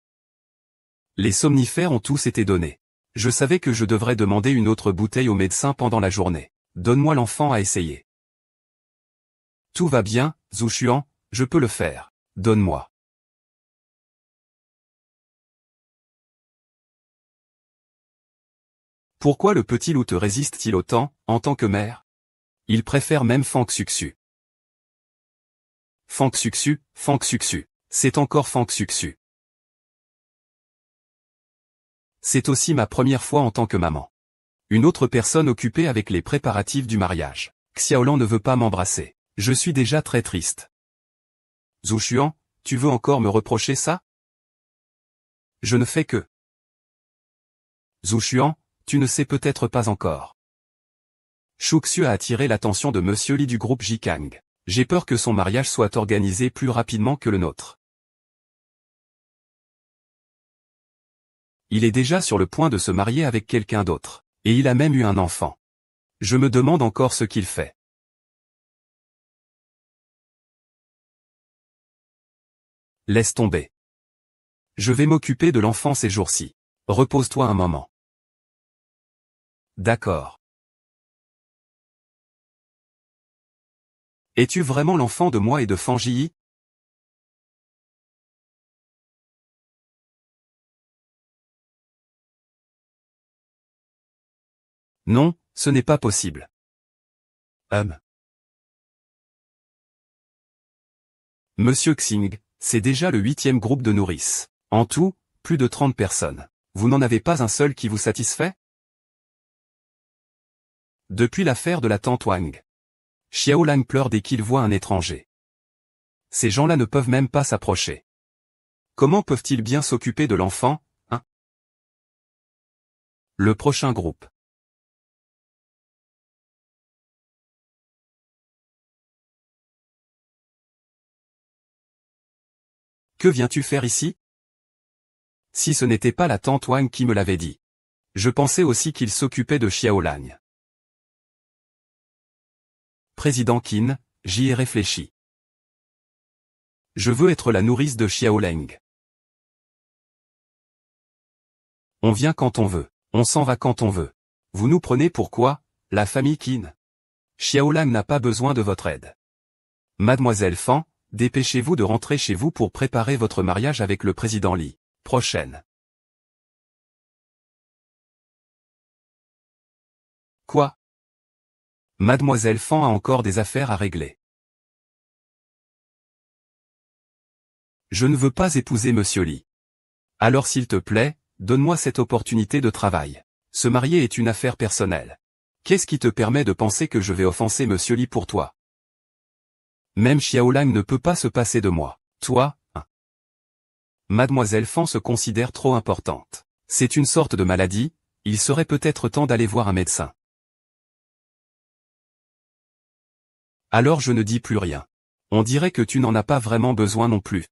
Les somnifères ont tous été donnés. Je savais que je devrais demander une autre bouteille au médecin pendant la journée. Donne-moi l'enfant à essayer. Tout va bien, Zhu Xuan, je peux le faire. Donne-moi. Pourquoi le petit loup te résiste-t-il autant, en tant que mère? Il préfère même Fang Xuxu. Fang Xuxu, Fang Xuxu. C'est encore Fang Xuxu. C'est aussi ma première fois en tant que maman. Une autre personne occupée avec les préparatifs du mariage. Xiaolan ne veut pas m'embrasser. Je suis déjà très triste. Zhu Xuan, tu veux encore me reprocher ça? Je ne fais que. Zhu Xuan, tu ne sais peut-être pas encore. Shu Xu a attiré l'attention de Monsieur Li du groupe Jikang. J'ai peur que son mariage soit organisé plus rapidement que le nôtre. Il est déjà sur le point de se marier avec quelqu'un d'autre. Et il a même eu un enfant. Je me demande encore ce qu'il fait. Laisse tomber. Je vais m'occuper de l'enfant ces jours-ci. Repose-toi un moment. D'accord. Es-tu vraiment l'enfant de moi et de Fangii? Non, ce n'est pas possible. Monsieur Xing, c'est déjà le 8e groupe de nourrices. En tout, plus de 30 personnes. Vous n'en avez pas un seul qui vous satisfait? Depuis l'affaire de la tante Wang. Xiao Lang pleure dès qu'il voit un étranger. Ces gens-là ne peuvent même pas s'approcher. Comment peuvent-ils bien s'occuper de l'enfant, hein? Le prochain groupe. Que viens-tu faire ici? Si ce n'était pas la tante Wang qui me l'avait dit. Je pensais aussi qu'il s'occupait de Xiao Lang. Président Qin, j'y ai réfléchi. Je veux être la nourrice de Xiao Lang. On vient quand on veut, on s'en va quand on veut. Vous nous prenez pour quoi, la famille Qin? Xiao Lang n'a pas besoin de votre aide. Mademoiselle Fan, dépêchez-vous de rentrer chez vous pour préparer votre mariage avec le président Li. Prochaine. Quoi? Mademoiselle Fan a encore des affaires à régler. Je ne veux pas épouser Monsieur Li. Alors s'il te plaît, donne-moi cette opportunité de travail. Se marier est une affaire personnelle. Qu'est-ce qui te permet de penser que je vais offenser Monsieur Li pour toi? Même Xiao Lang ne peut pas se passer de moi. Toi, hein? Mademoiselle Fan se considère trop importante. C'est une sorte de maladie, il serait peut-être temps d'aller voir un médecin. Alors je ne dis plus rien. On dirait que tu n'en as pas vraiment besoin non plus.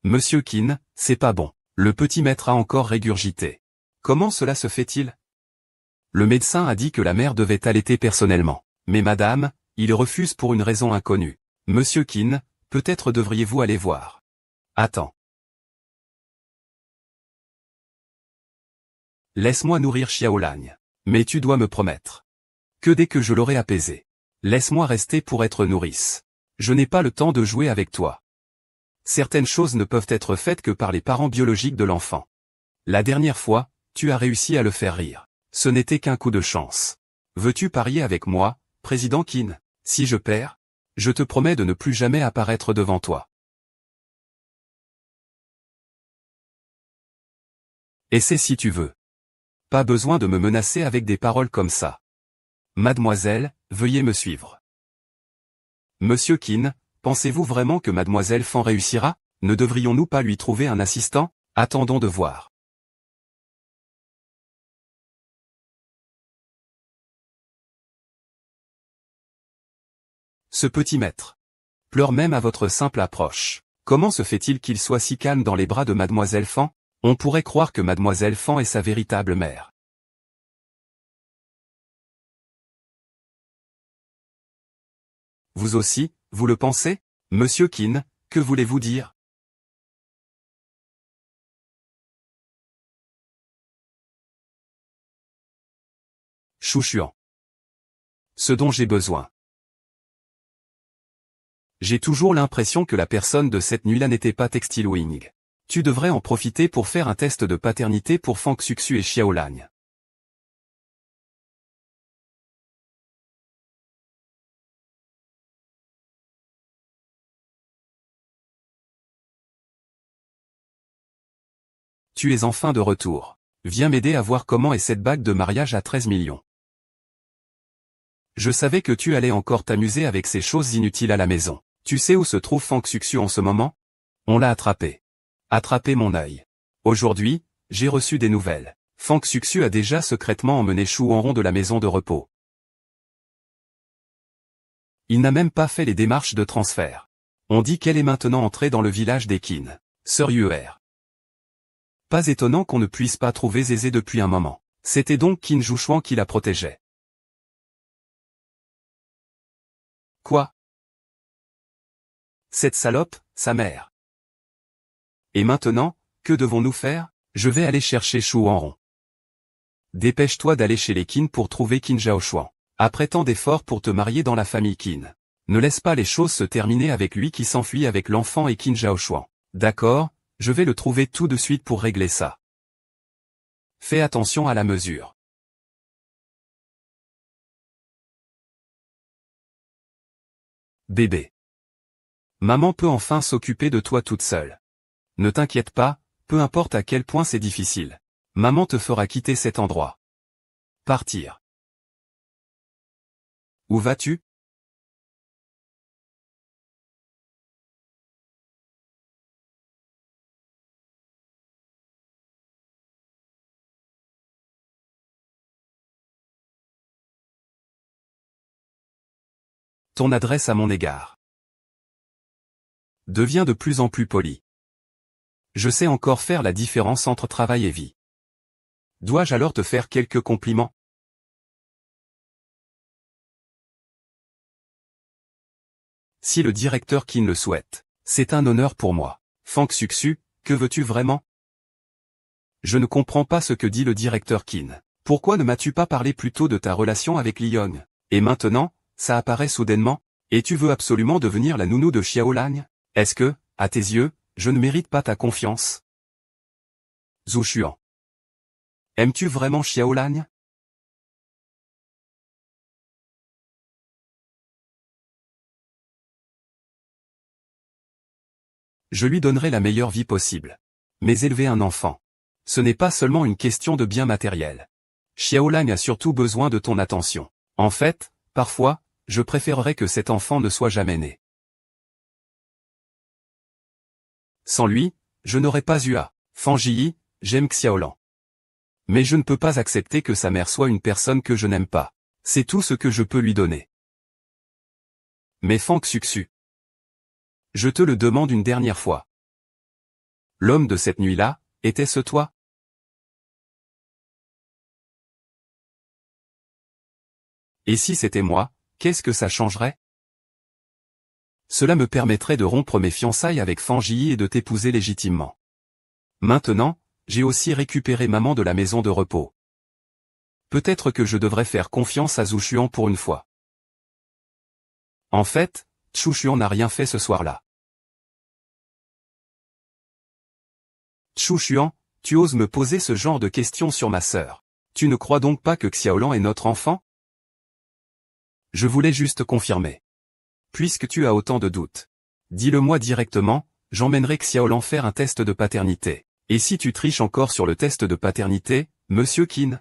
Monsieur Qin, c'est pas bon. Le petit maître a encore régurgité. Comment cela se fait-il? Le médecin a dit que la mère devait allaiter personnellement. Mais madame, il refuse pour une raison inconnue. Monsieur Qin, peut-être devriez-vous aller voir. Attends. Laisse-moi nourrir Xiao Lang. Mais tu dois me promettre. Que dès que je l'aurai apaisé. Laisse-moi rester pour être nourrice. Je n'ai pas le temps de jouer avec toi. Certaines choses ne peuvent être faites que par les parents biologiques de l'enfant. La dernière fois, tu as réussi à le faire rire. Ce n'était qu'un coup de chance. Veux-tu parier avec moi, président Qin? Si je perds, je te promets de ne plus jamais apparaître devant toi. Essaie si tu veux. Pas besoin de me menacer avec des paroles comme ça. Mademoiselle, veuillez me suivre. Monsieur Qin, pensez-vous vraiment que Mademoiselle Fan réussira? Ne devrions-nous pas lui trouver un assistant? Attendons de voir. Ce petit maître pleure même à votre simple approche. Comment se fait-il qu'il soit si calme dans les bras de Mademoiselle Fan? On pourrait croire que Mademoiselle Fan est sa véritable mère. Vous aussi, vous le pensez? Monsieur Qin, que voulez-vous dire? Chouchuan. Ce dont j'ai besoin. J'ai toujours l'impression que la personne de cette nuit-là n'était pas Textile Wing. Tu devrais en profiter pour faire un test de paternité pour Fang Xuxu et Xiao Lang. Tu es enfin de retour. Viens m'aider à voir comment est cette bague de mariage à 13 millions. Je savais que tu allais encore t'amuser avec ces choses inutiles à la maison. Tu sais où se trouve Fang Xuxu en ce moment? On l'a attrapé. Attrapé mon œil. Aujourd'hui, j'ai reçu des nouvelles. Fang Xuxu a déjà secrètement emmené Shu Wenrong de la maison de repos. Il n'a même pas fait les démarches de transfert. On dit qu'elle est maintenant entrée dans le village des Qin. Sœur Yuer. Pas étonnant qu'on ne puisse pas trouver Zézé depuis un moment. C'était donc Qin Zhuchuan qui la protégeait. Quoi? Cette salope, sa mère. Et maintenant, que devons-nous faire? Je vais aller chercher Shu Hanrong. Dépêche-toi d'aller chez les Qin pour trouver Qin Zhaoshuan. Après tant d'efforts pour te marier dans la famille Qin. Ne laisse pas les choses se terminer avec lui qui s'enfuit avec l'enfant et Qin Zhaoshuan. D'accord, je vais le trouver tout de suite pour régler ça. Fais attention à la mesure. Bébé. Maman peut enfin s'occuper de toi toute seule. Ne t'inquiète pas, peu importe à quel point c'est difficile. Maman te fera quitter cet endroit. Partir. Où vas-tu? Ton adresse à mon égard. Deviens de plus en plus poli. Je sais encore faire la différence entre travail et vie. Dois-je alors te faire quelques compliments? Si le directeur Qin le souhaite, c'est un honneur pour moi. Fang Xuxu, que veux-tu vraiment? Je ne comprends pas ce que dit le directeur Qin. Pourquoi ne m'as-tu pas parlé plus tôt de ta relation avec Li Yong? Et maintenant, ça apparaît soudainement? Et tu veux absolument devenir la nounou de Xiaolang? Est-ce que, à tes yeux, je ne mérite pas ta confiance? Zhu Xuan. Aimes-tu vraiment Xiaolang? Je lui donnerai la meilleure vie possible. Mais élever un enfant, ce n'est pas seulement une question de bien matériel. Xiaolang a surtout besoin de ton attention. En fait, parfois, je préférerais que cet enfant ne soit jamais né. Sans lui, je n'aurais pas eu à. Fan Jiyi, j'aime Xiaolang. Mais je ne peux pas accepter que sa mère soit une personne que je n'aime pas. C'est tout ce que je peux lui donner. Mais Fang Xuxu. Je te le demande une dernière fois. L'homme de cette nuit-là, était-ce toi? Et si c'était moi, qu'est-ce que ça changerait? Cela me permettrait de rompre mes fiançailles avec Fan Jiyi et de t'épouser légitimement. Maintenant, j'ai aussi récupéré maman de la maison de repos. Peut-être que je devrais faire confiance à Zhu Xuan pour une fois. En fait, Zhu Xuan n'a rien fait ce soir-là. Zhu Xuan, tu oses me poser ce genre de questions sur ma sœur. Tu ne crois donc pas que Xiaolang est notre enfant? Je voulais juste confirmer. Puisque tu as autant de doutes, dis-le-moi directement, j'emmènerai Xiaolang faire un test de paternité. Et si tu triches encore sur le test de paternité, monsieur Qin?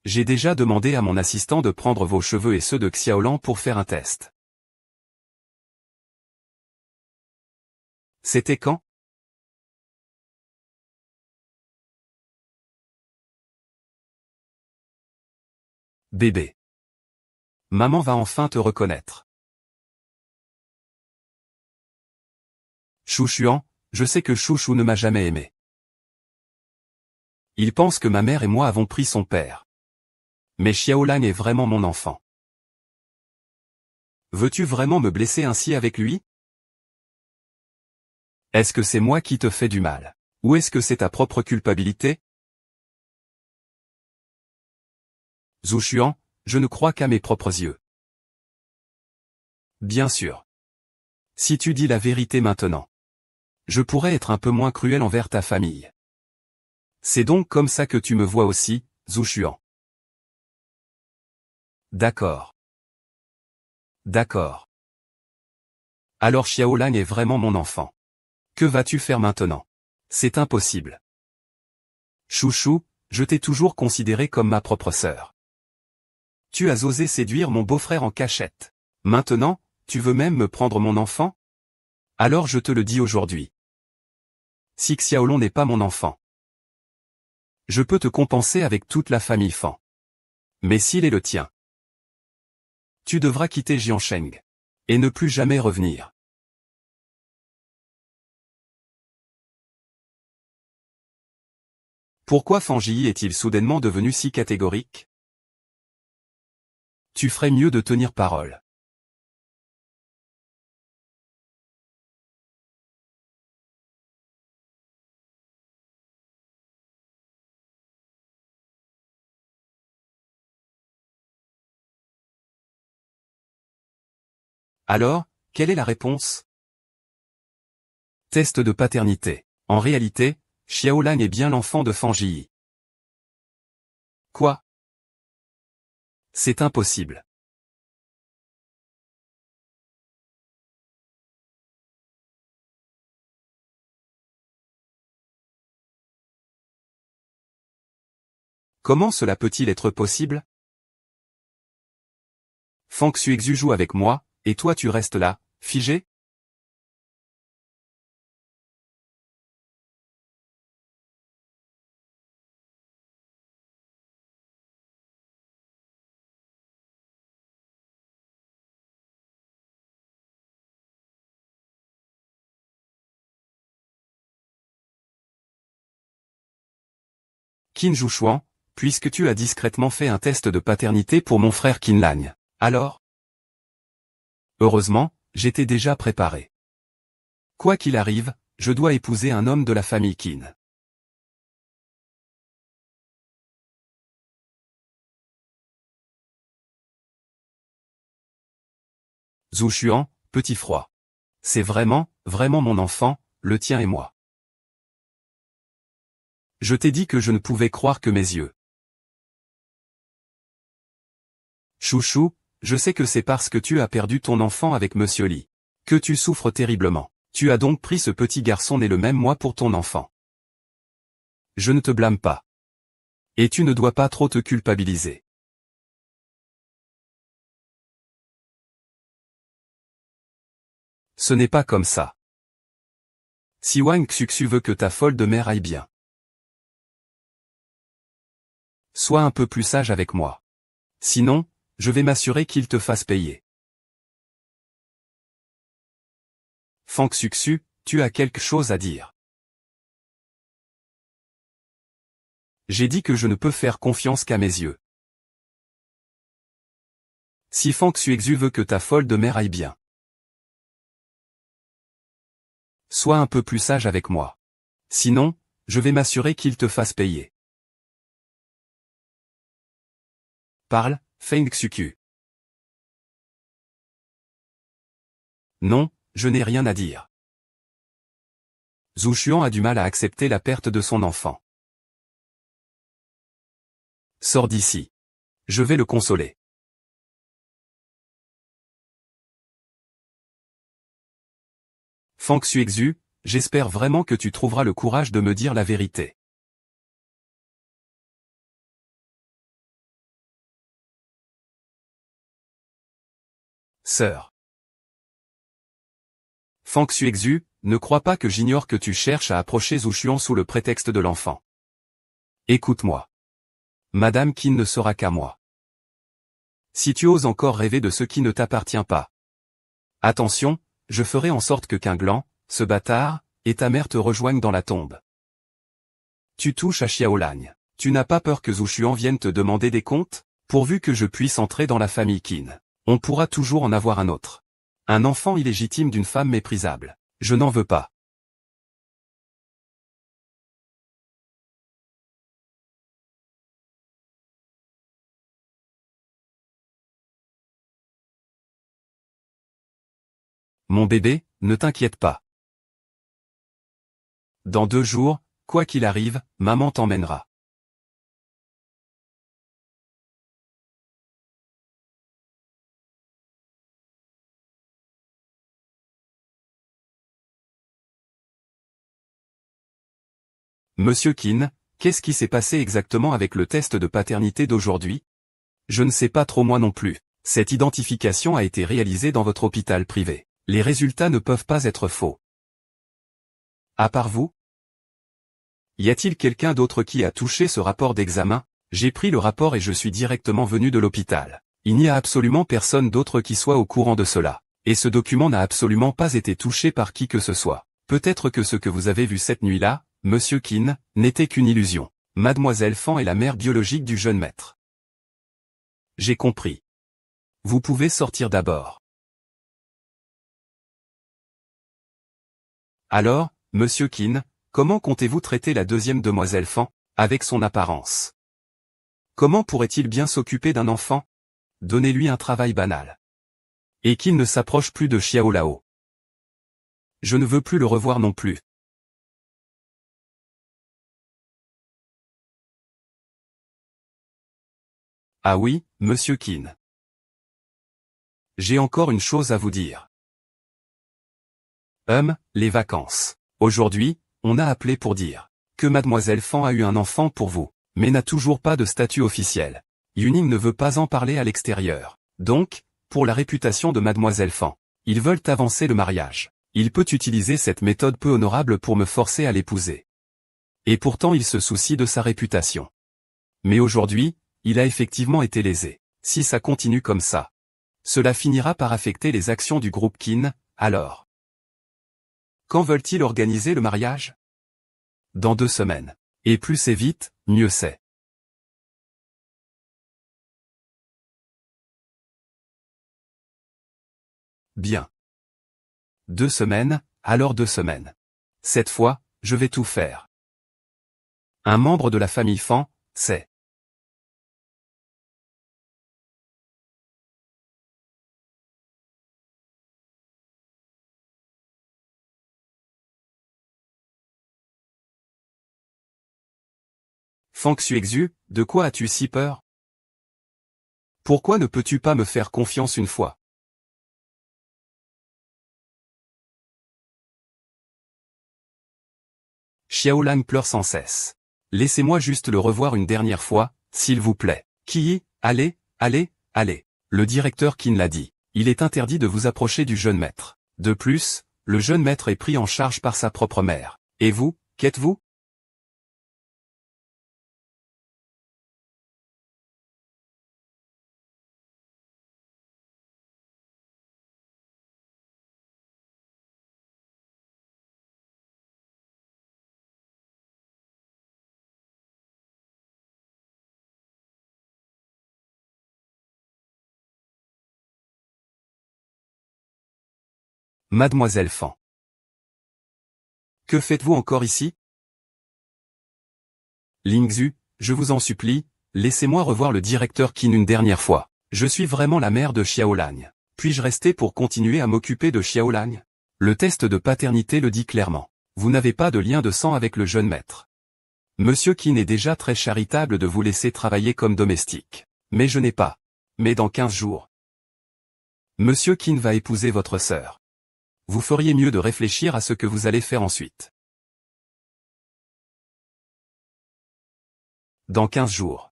J'ai déjà demandé à mon assistant de prendre vos cheveux et ceux de Xiaolang pour faire un test. C'était quand? Bébé. Maman va enfin te reconnaître. Shu Xuan, je sais que Shu Shu ne m'a jamais aimé. Il pense que ma mère et moi avons pris son père. Mais Xiaolang est vraiment mon enfant. Veux-tu vraiment me blesser ainsi avec lui? Est-ce que c'est moi qui te fais du mal? Ou est-ce que c'est ta propre culpabilité? Zhu Xuan, je ne crois qu'à mes propres yeux. Bien sûr. Si tu dis la vérité maintenant, je pourrais être un peu moins cruel envers ta famille. C'est donc comme ça que tu me vois aussi, Zhu Xuan. D'accord. D'accord. Alors Xiaolang est vraiment mon enfant. Que vas-tu faire maintenant? C'est impossible. Chouchou, je t'ai toujours considéré comme ma propre sœur. Tu as osé séduire mon beau-frère en cachette. Maintenant, tu veux même me prendre mon enfant? Alors je te le dis aujourd'hui. Si Xiaolong n'est pas mon enfant, je peux te compenser avec toute la famille Fan. Mais s'il est le tien, tu devras quitter Jiansheng. Et ne plus jamais revenir. Pourquoi Fanji est-il soudainement devenu si catégorique? Tu ferais mieux de tenir parole. Alors, quelle est la réponse? Test de paternité. En réalité, Xiaolan est bien l'enfant de Fanji. Quoi? C'est impossible. Comment cela peut-il être possible? Fang Xuexu joue avec moi, et toi tu restes là, figé? Qin Zhuchuan, puisque tu as discrètement fait un test de paternité pour mon frère Qin Lang. Alors? Heureusement, j'étais déjà préparé. Quoi qu'il arrive, je dois épouser un homme de la famille Qin. Zhu Xuan, petit froid. C'est vraiment, vraiment mon enfant, le tien et moi. Je t'ai dit que je ne pouvais croire que mes yeux. Chouchou, je sais que c'est parce que tu as perdu ton enfant avec Monsieur Li. Que tu souffres terriblement. Tu as donc pris ce petit garçon né le même mois pour ton enfant. Je ne te blâme pas. Et tu ne dois pas trop te culpabiliser. Ce n'est pas comme ça. Si Wang Xuxu veut que ta folle de mère aille bien. Sois un peu plus sage avec moi. Sinon, je vais m'assurer qu'il te fasse payer. Fang Xuxu, tu as quelque chose à dire. J'ai dit que je ne peux faire confiance qu'à mes yeux. Si Fang Xuexu veut que ta folle de mère aille bien. Sois un peu plus sage avec moi. Sinon, je vais m'assurer qu'il te fasse payer. Parle, Feng Xuqu. Non, je n'ai rien à dire. Zhu Xuan a du mal à accepter la perte de son enfant. Sors d'ici. Je vais le consoler. Fang Xuexu, j'espère vraiment que tu trouveras le courage de me dire la vérité. Sœur. Fang Xuexu, ne crois pas que j'ignore que tu cherches à approcher Zhu Xuan sous le prétexte de l'enfant. Écoute-moi. Madame Qin ne sera qu'à moi. Si tu oses encore rêver de ce qui ne t'appartient pas. Attention, je ferai en sorte que Qin Glan, ce bâtard, et ta mère te rejoignent dans la tombe. Tu touches à Xiaolan. Tu n'as pas peur que Zhu Xuan vienne te demander des comptes? Pourvu que je puisse entrer dans la famille Qin. On pourra toujours en avoir un autre. Un enfant illégitime d'une femme méprisable. Je n'en veux pas. Mon bébé, ne t'inquiète pas. Dans 2 jours, quoi qu'il arrive, maman t'emmènera. Monsieur Qin, qu'est-ce qui s'est passé exactement avec le test de paternité d'aujourd'hui? Je ne sais pas trop moi non plus. Cette identification a été réalisée dans votre hôpital privé. Les résultats ne peuvent pas être faux. À part vous? Y a-t-il quelqu'un d'autre qui a touché ce rapport d'examen? J'ai pris le rapport et je suis directement venu de l'hôpital. Il n'y a absolument personne d'autre qui soit au courant de cela. Et ce document n'a absolument pas été touché par qui que ce soit. Peut-être que ce que vous avez vu cette nuit-là, Monsieur Keane, n'était qu'une illusion. Mademoiselle Fan est la mère biologique du jeune maître. J'ai compris. Vous pouvez sortir d'abord. Alors, Monsieur Keane, comment comptez-vous traiter la deuxième demoiselle Fan, avec son apparence? Comment pourrait-il bien s'occuper d'un enfant? Donnez-lui un travail banal. Et qu'il ne s'approche plus de Xiao Lao. Je ne veux plus le revoir non plus. Ah oui, Monsieur Keane. J'ai encore une chose à vous dire. Les vacances. Aujourd'hui, on a appelé pour dire que Mademoiselle Fan a eu un enfant pour vous, mais n'a toujours pas de statut officiel. Yuning ne veut pas en parler à l'extérieur. Donc, pour la réputation de Mademoiselle Fan, ils veulent avancer le mariage. Il peut utiliser cette méthode peu honorable pour me forcer à l'épouser. Et pourtant il se soucie de sa réputation. Mais aujourd'hui, il a effectivement été lésé. Si ça continue comme ça, cela finira par affecter les actions du groupe Keane, alors. Quand veulent-ils organiser le mariage? Dans 2 semaines. Et plus c'est vite, mieux c'est. Bien. 2 semaines, alors 2 semaines. Cette fois, je vais tout faire. Un membre de la famille Fan, c'est. Fan Xuexu, de quoi as-tu si peur? Pourquoi ne peux-tu pas me faire confiance une fois? Xiaolang pleure sans cesse. Laissez-moi juste le revoir une dernière fois, s'il vous plaît. Qui? Allez, allez, allez. Le directeur Qin l'a dit. Il est interdit de vous approcher du jeune maître. De plus, le jeune maître est pris en charge par sa propre mère. Et vous, qu'êtes-vous? Mademoiselle Fan. Que faites-vous encore ici? Lingzhu, je vous en supplie, laissez-moi revoir le directeur Qin une dernière fois. Je suis vraiment la mère de Xiaolang. Puis-je rester pour continuer à m'occuper de Xiaolang? Le test de paternité le dit clairement. Vous n'avez pas de lien de sang avec le jeune maître. Monsieur Qin est déjà très charitable de vous laisser travailler comme domestique. Mais je n'ai pas. Mais dans 15 jours. Monsieur Qin va épouser votre sœur. Vous feriez mieux de réfléchir à ce que vous allez faire ensuite. Dans 15 jours.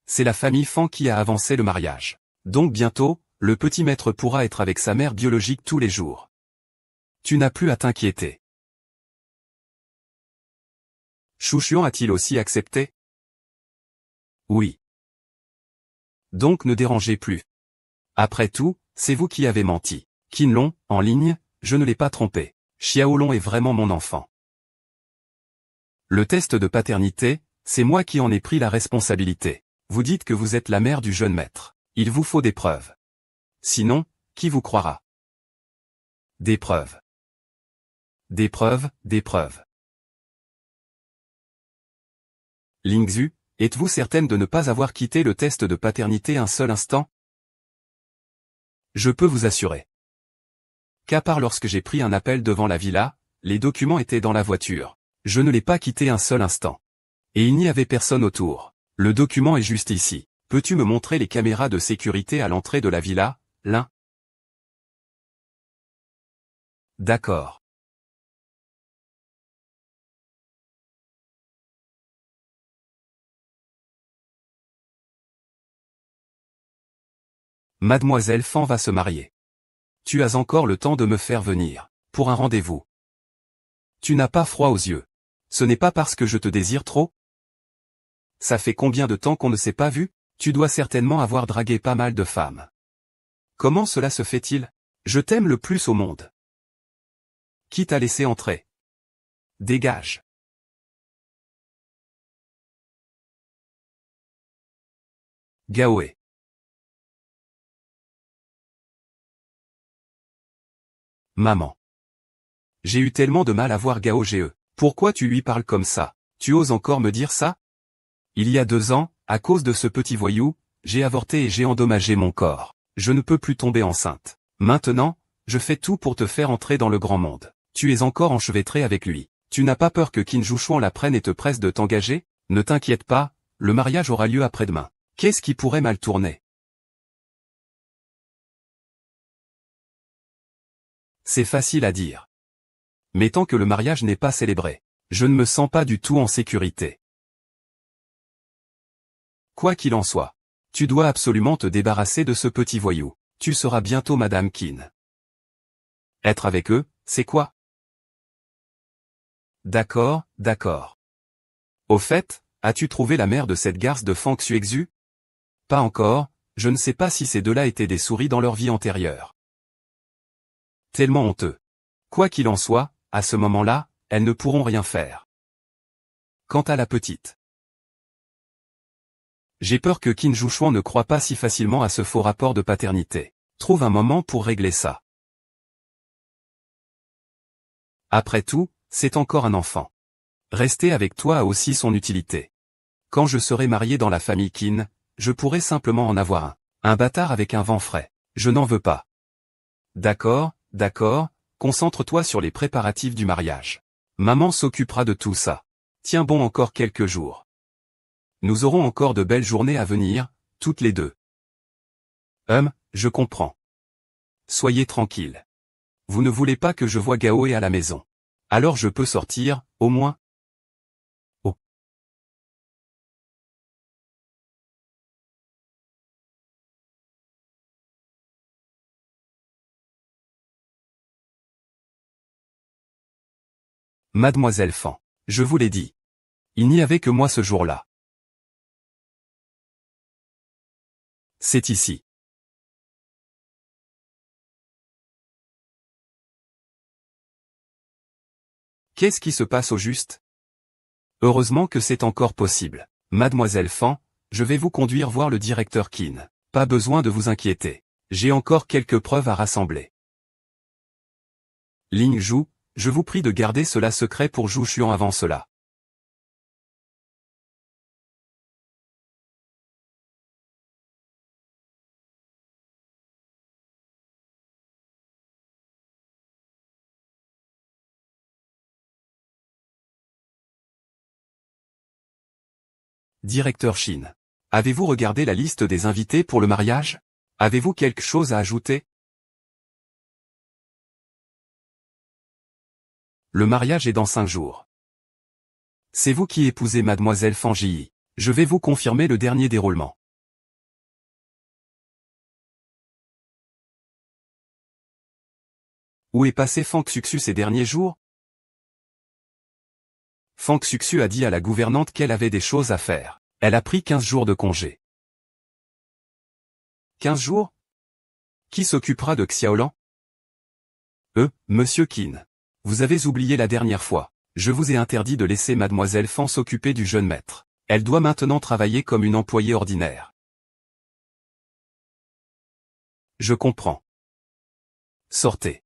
C'est la famille Fan qui a avancé le mariage. Donc bientôt, le petit maître pourra être avec sa mère biologique tous les jours. Tu n'as plus à t'inquiéter. Shu Xuan a-t-il aussi accepté? Oui. Donc ne dérangez plus. Après tout, c'est vous qui avez menti. Qinlong, en ligne, je ne l'ai pas trompé. Xiaolong est vraiment mon enfant. Le test de paternité, c'est moi qui en ai pris la responsabilité. Vous dites que vous êtes la mère du jeune maître. Il vous faut des preuves. Sinon, qui vous croira? Des preuves. Des preuves, des preuves. Lingzhu, êtes-vous certaine de ne pas avoir quitté le test de paternité un seul instant? Je peux vous assurer. Qu'à part lorsque j'ai pris un appel devant la villa, les documents étaient dans la voiture. Je ne l'ai pas quitté un seul instant. Et il n'y avait personne autour. Le document est juste ici. Peux-tu me montrer les caméras de sécurité à l'entrée de la villa, Lin? D'accord. Mademoiselle Fan va se marier. Tu as encore le temps de me faire venir. Pour un rendez-vous. Tu n'as pas froid aux yeux. Ce n'est pas parce que je te désire trop? Ça fait combien de temps qu'on ne s'est pas vu? Tu dois certainement avoir dragué pas mal de femmes. Comment cela se fait-il? Je t'aime le plus au monde. Qui t'a laissé entrer? Dégage. Gaoé. Maman. J'ai eu tellement de mal à voir Gao Ge. Pourquoi tu lui parles comme ça? Tu oses encore me dire ça? Il y a 2 ans, à cause de ce petit voyou, j'ai avorté et j'ai endommagé mon corps. Je ne peux plus tomber enceinte. Maintenant, je fais tout pour te faire entrer dans le grand monde. Tu es encore enchevêtré avec lui. Tu n'as pas peur que Qin Zhuchuan la prenne et te presse de t'engager? Ne t'inquiète pas, le mariage aura lieu après-demain. Qu'est-ce qui pourrait mal tourner? C'est facile à dire. Mais tant que le mariage n'est pas célébré, je ne me sens pas du tout en sécurité. Quoi qu'il en soit, tu dois absolument te débarrasser de ce petit voyou. Tu seras bientôt Madame Qin. Être avec eux, c'est quoi? D'accord, d'accord. Au fait, as-tu trouvé la mère de cette garce de Fang Xuexu? Pas encore, je ne sais pas si ces deux-là étaient des souris dans leur vie antérieure. Tellement honteux. Quoi qu'il en soit, à ce moment-là, elles ne pourront rien faire. Quant à la petite. J'ai peur que Qin Zhuchuan ne croie pas si facilement à ce faux rapport de paternité. Trouve un moment pour régler ça. Après tout, c'est encore un enfant. Rester avec toi a aussi son utilité. Quand je serai marié dans la famille Qin, je pourrai simplement en avoir un. Un bâtard avec un vent frais. Je n'en veux pas. D'accord, d'accord, concentre-toi sur les préparatifs du mariage. Maman s'occupera de tout ça. Tiens bon encore quelques jours. Nous aurons encore de belles journées à venir, toutes les deux. Je comprends. Soyez tranquille. Vous ne voulez pas que je voie Gaoé à la maison. Alors je peux sortir, au moins? Oh. Mademoiselle Fan. Je vous l'ai dit. Il n'y avait que moi ce jour-là. C'est ici. Qu'est-ce qui se passe au juste? Heureusement que c'est encore possible. Mademoiselle Fan, je vais vous conduire voir le directeur Qin. Pas besoin de vous inquiéter. J'ai encore quelques preuves à rassembler. Ling Zhu, je vous prie de garder cela secret pour Zhu Xuan avant cela. Directeur Qin. Avez-vous regardé la liste des invités pour le mariage? Avez-vous quelque chose à ajouter? Le mariage est dans 5 jours. C'est vous qui épousez Mademoiselle Fan Ji. Je vais vous confirmer le dernier déroulement. Où est passé Fang Xuxu ces derniers jours? Fang Xuxu a dit à la gouvernante qu'elle avait des choses à faire. Elle a pris 15 jours de congé. 15 jours? Qui s'occupera de Xiaolan? Monsieur Qin. Vous avez oublié la dernière fois. Je vous ai interdit de laisser Mademoiselle Fan s'occuper du jeune maître. Elle doit maintenant travailler comme une employée ordinaire. Je comprends. Sortez.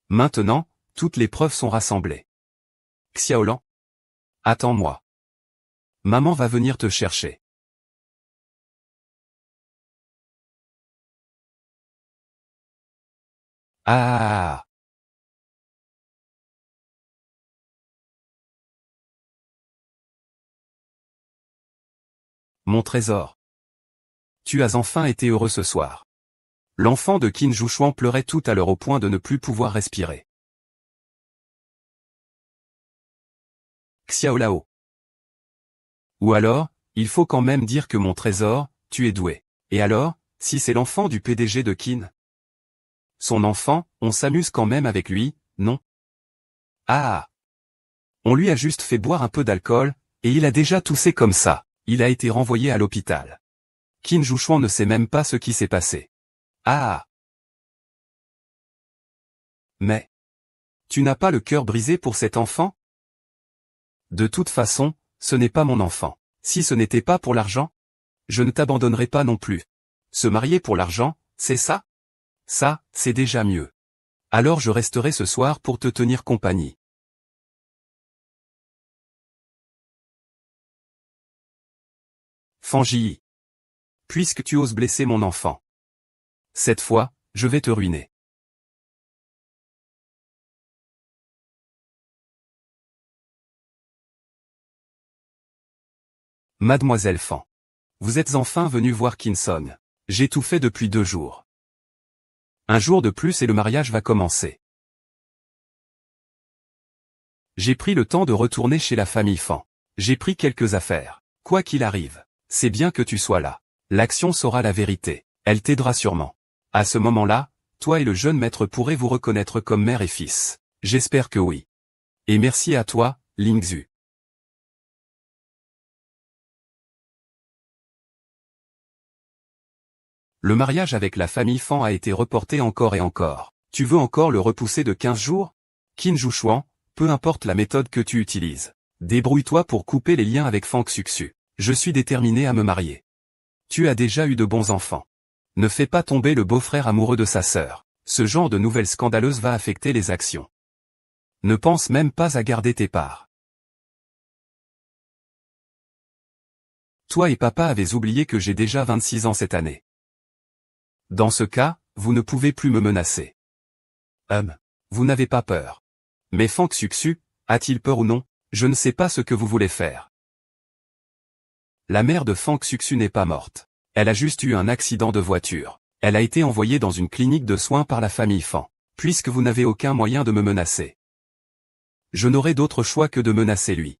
Maintenant, toutes les preuves sont rassemblées. Xiaolan? Attends-moi. Maman va venir te chercher. Ah. Mon trésor. Tu as enfin été heureux ce soir. L'enfant de Qin Zhuchuan pleurait tout à l'heure au point de ne plus pouvoir respirer. Xiaolao. Ou alors, il faut quand même dire que mon trésor, tu es doué. Et alors, si c'est l'enfant du PDG de Qin? Son enfant, on s'amuse quand même avec lui, non? Ah! On lui a juste fait boire un peu d'alcool, et il a déjà toussé comme ça. Il a été renvoyé à l'hôpital. Qin Zhuchuan ne sait même pas ce qui s'est passé. Ah! Mais... Tu n'as pas le cœur brisé pour cet enfant? De toute façon, ce n'est pas mon enfant. Si ce n'était pas pour l'argent, je ne t'abandonnerai pas non plus. Se marier pour l'argent, c'est ça? Ça, c'est déjà mieux. Alors je resterai ce soir pour te tenir compagnie. Fang Jie. Puisque tu oses blesser mon enfant. Cette fois, je vais te ruiner. Mademoiselle Fan. Vous êtes enfin venue voir Qin Song. J'ai tout fait depuis 2 jours. Un jour de plus et le mariage va commencer. J'ai pris le temps de retourner chez la famille Fan. J'ai pris quelques affaires. Quoi qu'il arrive, c'est bien que tu sois là. L'action saura la vérité. Elle t'aidera sûrement. À ce moment-là, toi et le jeune maître pourrez vous reconnaître comme mère et fils. J'espère que oui. Et merci à toi, Ling Zhu. Le mariage avec la famille Fan a été reporté encore et encore. Tu veux encore le repousser de 15 jours? Qin Zhuchuan, peu importe la méthode que tu utilises. Débrouille-toi pour couper les liens avec Fang Xuxu. Je suis déterminé à me marier. Tu as déjà eu de bons enfants. Ne fais pas tomber le beau-frère amoureux de sa sœur. Ce genre de nouvelles scandaleuses va affecter les actions. Ne pense même pas à garder tes parts. Toi et papa avez oublié que j'ai déjà 26 ans cette année. Dans ce cas, vous ne pouvez plus me menacer. Vous n'avez pas peur. Mais Fang Xuxu, a-t-il peur ou non? Je ne sais pas ce que vous voulez faire. La mère de Fang Xuxu n'est pas morte. Elle a juste eu un accident de voiture. Elle a été envoyée dans une clinique de soins par la famille Fan. Puisque vous n'avez aucun moyen de me menacer, je n'aurai d'autre choix que de menacer lui.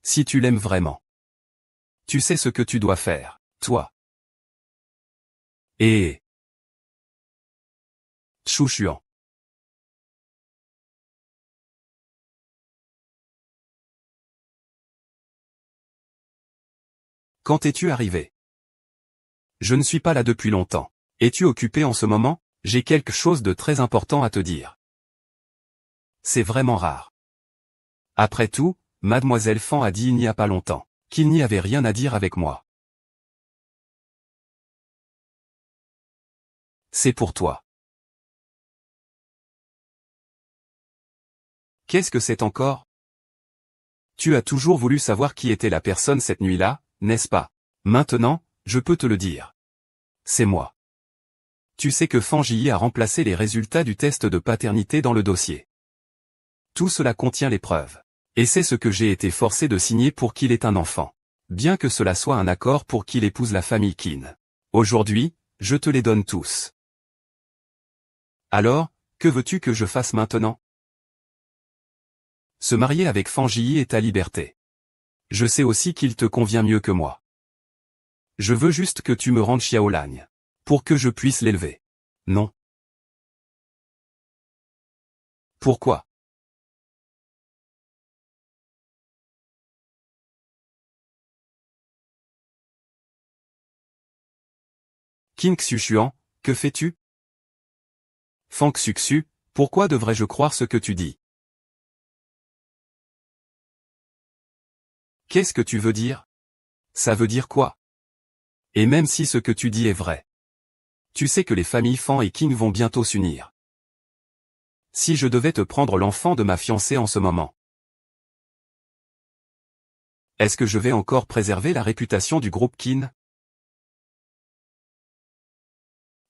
Si tu l'aimes vraiment, tu sais ce que tu dois faire, toi. Et... Zhu Xuan. Quand es-tu arrivé? Je ne suis pas là depuis longtemps. Es-tu occupé en ce moment? J'ai quelque chose de très important à te dire. C'est vraiment rare. Après tout, Mademoiselle Fan a dit il n'y a pas longtemps qu'il n'y avait rien à dire avec moi. C'est pour toi. Qu'est-ce que c'est encore? Tu as toujours voulu savoir qui était la personne cette nuit-là, n'est-ce pas? Maintenant, je peux te le dire. C'est moi. Tu sais que Fang Jie a remplacé les résultats du test de paternité dans le dossier. Tout cela contient les preuves. Et c'est ce que j'ai été forcé de signer pour qu'il ait un enfant. Bien que cela soit un accord pour qu'il épouse la famille Qin. Aujourd'hui, je te les donne tous. Alors, que veux-tu que je fasse maintenant? Se marier avec Fang Jie est ta liberté. Je sais aussi qu'il te convient mieux que moi. Je veux juste que tu me rendes Xiaolang. Pour que je puisse l'élever. Non. Pourquoi? Qin Xuan, que fais-tu? Fang Xuxu, pourquoi devrais-je croire ce que tu dis? Qu'est-ce que tu veux dire? Ça veut dire quoi? Et même si ce que tu dis est vrai. Tu sais que les familles Fan et Qin vont bientôt s'unir. Si je devais te prendre l'enfant de ma fiancée en ce moment, est-ce que je vais encore préserver la réputation du groupe Qin?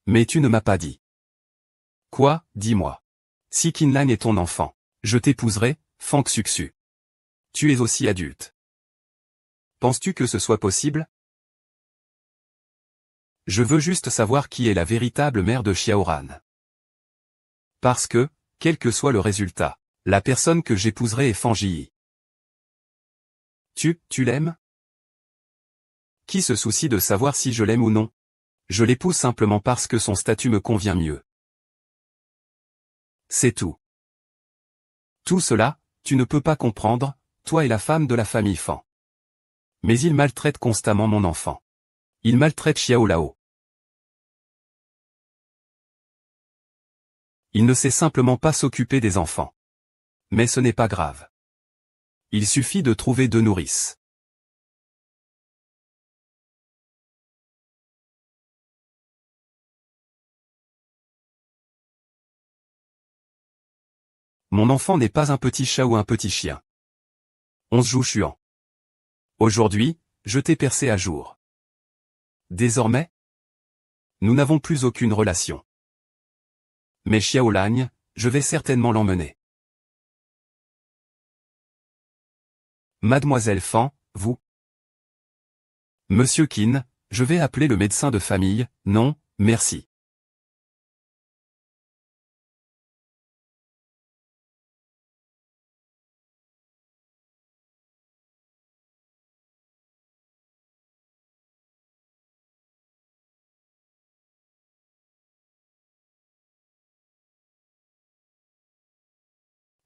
Mais tu ne m'as pas dit. Quoi, dis-moi. Si Qinlang est ton enfant, je t'épouserai, Fang Xuxu. Tu es aussi adulte. Penses-tu que ce soit possible? Je veux juste savoir qui est la véritable mère de Xiaoran. Parce que, quel que soit le résultat, la personne que j'épouserai est Fan Zhiyi. Tu l'aimes? Qui se soucie de savoir si je l'aime ou non? Je l'épouse simplement parce que son statut me convient mieux. C'est tout. Tout cela, tu ne peux pas comprendre, toi et la femme de la famille Fan. Mais il maltraite constamment mon enfant. Il maltraite Xiao Lao. Il ne sait simplement pas s'occuper des enfants. Mais ce n'est pas grave. Il suffit de trouver 2 nourrices. Mon enfant n'est pas un petit chat ou un petit chien. On se joue chuant. Aujourd'hui, je t'ai percé à jour. Désormais, nous n'avons plus aucune relation. Mais Xiaolan, je vais certainement l'emmener. Mademoiselle Fan, vous? Monsieur Qin, je vais appeler le médecin de famille, non, merci.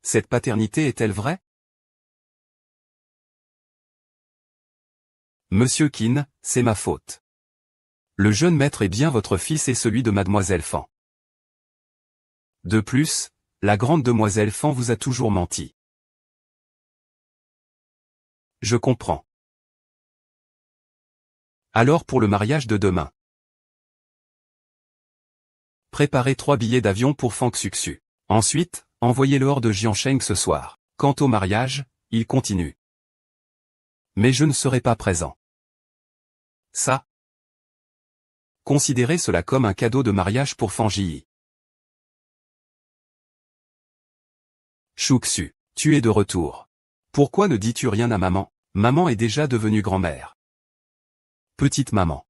Cette paternité est-elle vraie? Monsieur Qin, c'est ma faute. Le jeune maître est bien votre fils et celui de mademoiselle Fan. De plus, la grande demoiselle Fan vous a toujours menti. Je comprends. Alors pour le mariage de demain. Préparez 3 billets d'avion pour Fan Xuxu. Ensuite, envoyez-le hors de Jiansheng ce soir. Quant au mariage, il continue. Mais je ne serai pas présent. Ça. Considérez cela comme un cadeau de mariage pour Fan Zhiyi. Xuxu, tu es de retour. Pourquoi ne dis-tu rien à maman? Maman est déjà devenue grand-mère. Petite maman.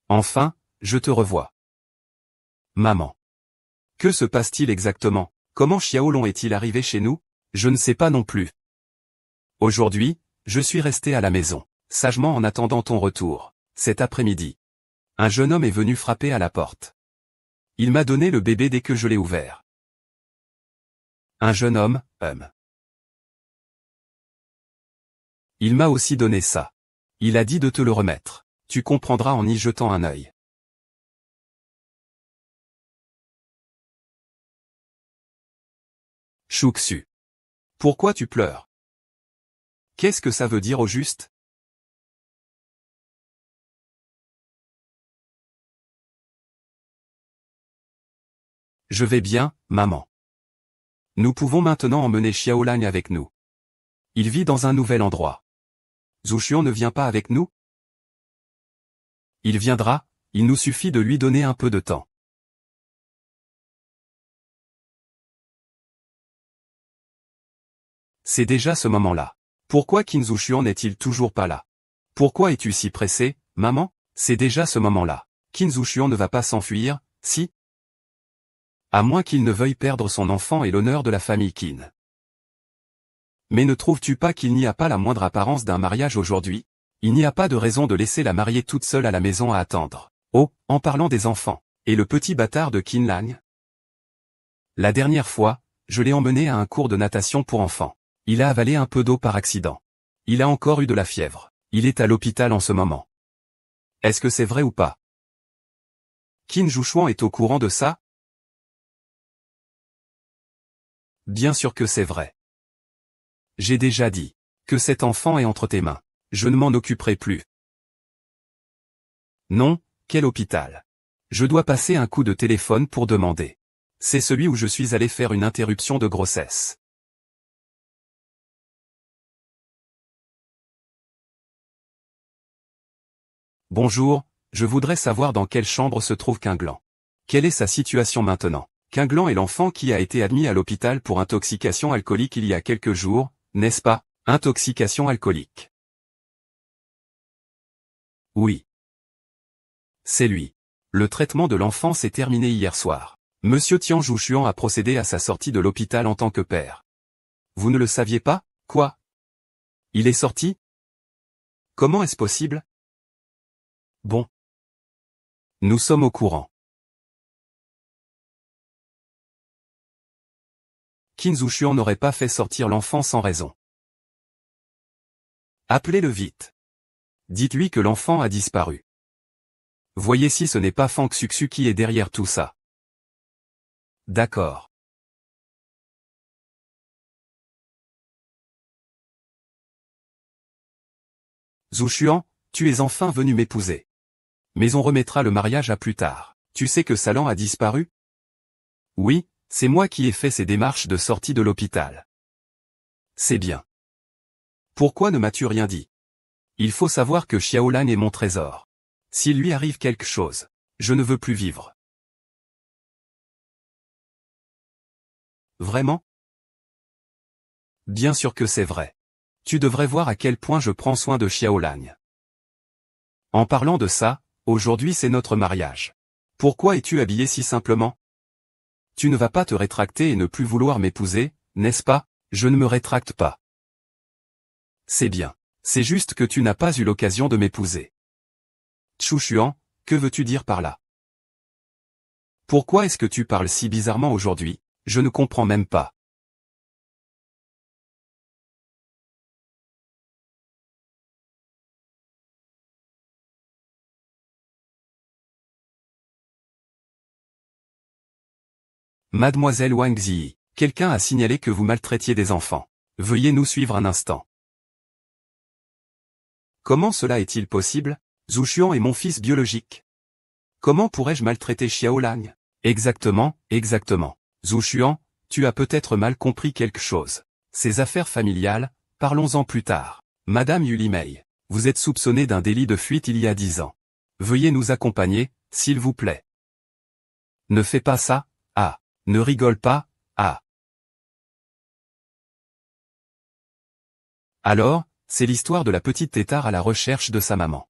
Enfin, je te revois. Maman. Que se passe-t-il exactement? Comment Xiaolong est-il arrivé chez nous? Je ne sais pas non plus. Aujourd'hui, je suis resté à la maison, sagement en attendant ton retour. Cet après-midi, un jeune homme est venu frapper à la porte. Il m'a donné le bébé dès que je l'ai ouvert. Un jeune homme, Il m'a aussi donné ça. Il a dit de te le remettre. Tu comprendras en y jetant un œil. Xuxu. Pourquoi tu pleures? Qu'est-ce que ça veut dire au juste? Je vais bien, maman. Nous pouvons maintenant emmener Xiaolan avec nous. Il vit dans un nouvel endroit. Zhuxian ne vient pas avec nous? Il viendra, il nous suffit de lui donner un peu de temps. C'est déjà ce moment-là. Pourquoi Qin Zhuxian n'est-il toujours pas là? Pourquoi es-tu si pressé, maman? C'est déjà ce moment-là. Qin Zhuxian ne va pas s'enfuir, si? À moins qu'il ne veuille perdre son enfant et l'honneur de la famille Qin. Mais ne trouves-tu pas qu'il n'y a pas la moindre apparence d'un mariage aujourd'hui? Il n'y a pas de raison de laisser la mariée toute seule à la maison à attendre. Oh, en parlant des enfants, et le petit bâtard de Qin Lang? La dernière fois, je l'ai emmené à un cours de natation pour enfants. Il a avalé un peu d'eau par accident. Il a encore eu de la fièvre. Il est à l'hôpital en ce moment. Est-ce que c'est vrai ou pas? Qin Zhuxian est au courant de ça? Bien sûr que c'est vrai. J'ai déjà dit que cet enfant est entre tes mains. Je ne m'en occuperai plus. Non, quel hôpital? Je dois passer un coup de téléphone pour demander. C'est celui où je suis allé faire une interruption de grossesse. Bonjour, je voudrais savoir dans quelle chambre se trouve Qinglan. Quelle est sa situation maintenant? Qinglan est l'enfant qui a été admis à l'hôpital pour intoxication alcoolique il y a quelques jours, n'est-ce pas? Intoxication alcoolique. Oui. C'est lui. Le traitement de l'enfant s'est terminé hier soir. Monsieur Tian Zhuxian a procédé à sa sortie de l'hôpital en tant que père. Vous ne le saviez pas, quoi? Il est sorti? Comment est-ce possible? Bon. Nous sommes au courant. Qin Zhuxian n'aurait pas fait sortir l'enfant sans raison. Appelez-le vite. Dites-lui que l'enfant a disparu. Voyez si ce n'est pas Fang Xuxu qui est derrière tout ça. D'accord. Zhuxian, tu es enfin venu m'épouser. Mais on remettra le mariage à plus tard. Tu sais que Salan a disparu? Oui, c'est moi qui ai fait ces démarches de sortie de l'hôpital. C'est bien. Pourquoi ne m'as-tu rien dit? Il faut savoir que Xiaolan est mon trésor. S'il lui arrive quelque chose, je ne veux plus vivre. Vraiment? Bien sûr que c'est vrai. Tu devrais voir à quel point je prends soin de Xiaolan. En parlant de ça, aujourd'hui c'est notre mariage. Pourquoi es-tu habillé si simplement? Tu ne vas pas te rétracter et ne plus vouloir m'épouser, n'est-ce pas? Je ne me rétracte pas. C'est bien. C'est juste que tu n'as pas eu l'occasion de m'épouser. Zhuxian, que veux-tu dire par là? Pourquoi est-ce que tu parles si bizarrement aujourd'hui? Je ne comprends même pas. Mademoiselle Wang Ziyi, quelqu'un a signalé que vous maltraitiez des enfants. Veuillez nous suivre un instant. Comment cela est-il possible? Zhuxian est mon fils biologique. Comment pourrais-je maltraiter Xiaolang? Exactement, exactement. Zhuxian, tu as peut-être mal compris quelque chose. Ces affaires familiales, parlons-en plus tard. Madame Yulimei, vous êtes soupçonnée d'un délit de fuite il y a 10 ans. Veuillez nous accompagner, s'il vous plaît. Ne fais pas ça, ah. Ne rigole pas, ah. Alors, c'est l'histoire de la petite tétard à la recherche de sa maman.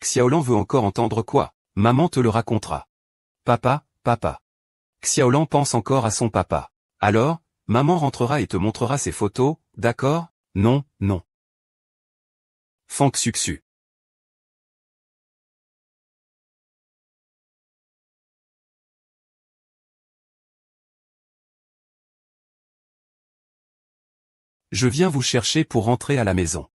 Xiaolan veut encore entendre quoi? Maman te le racontera. Papa, papa. Xiaolan pense encore à son papa. Alors, maman rentrera et te montrera ses photos, d'accord? Non, non. Fang Xuxu. Je viens vous chercher pour rentrer à la maison.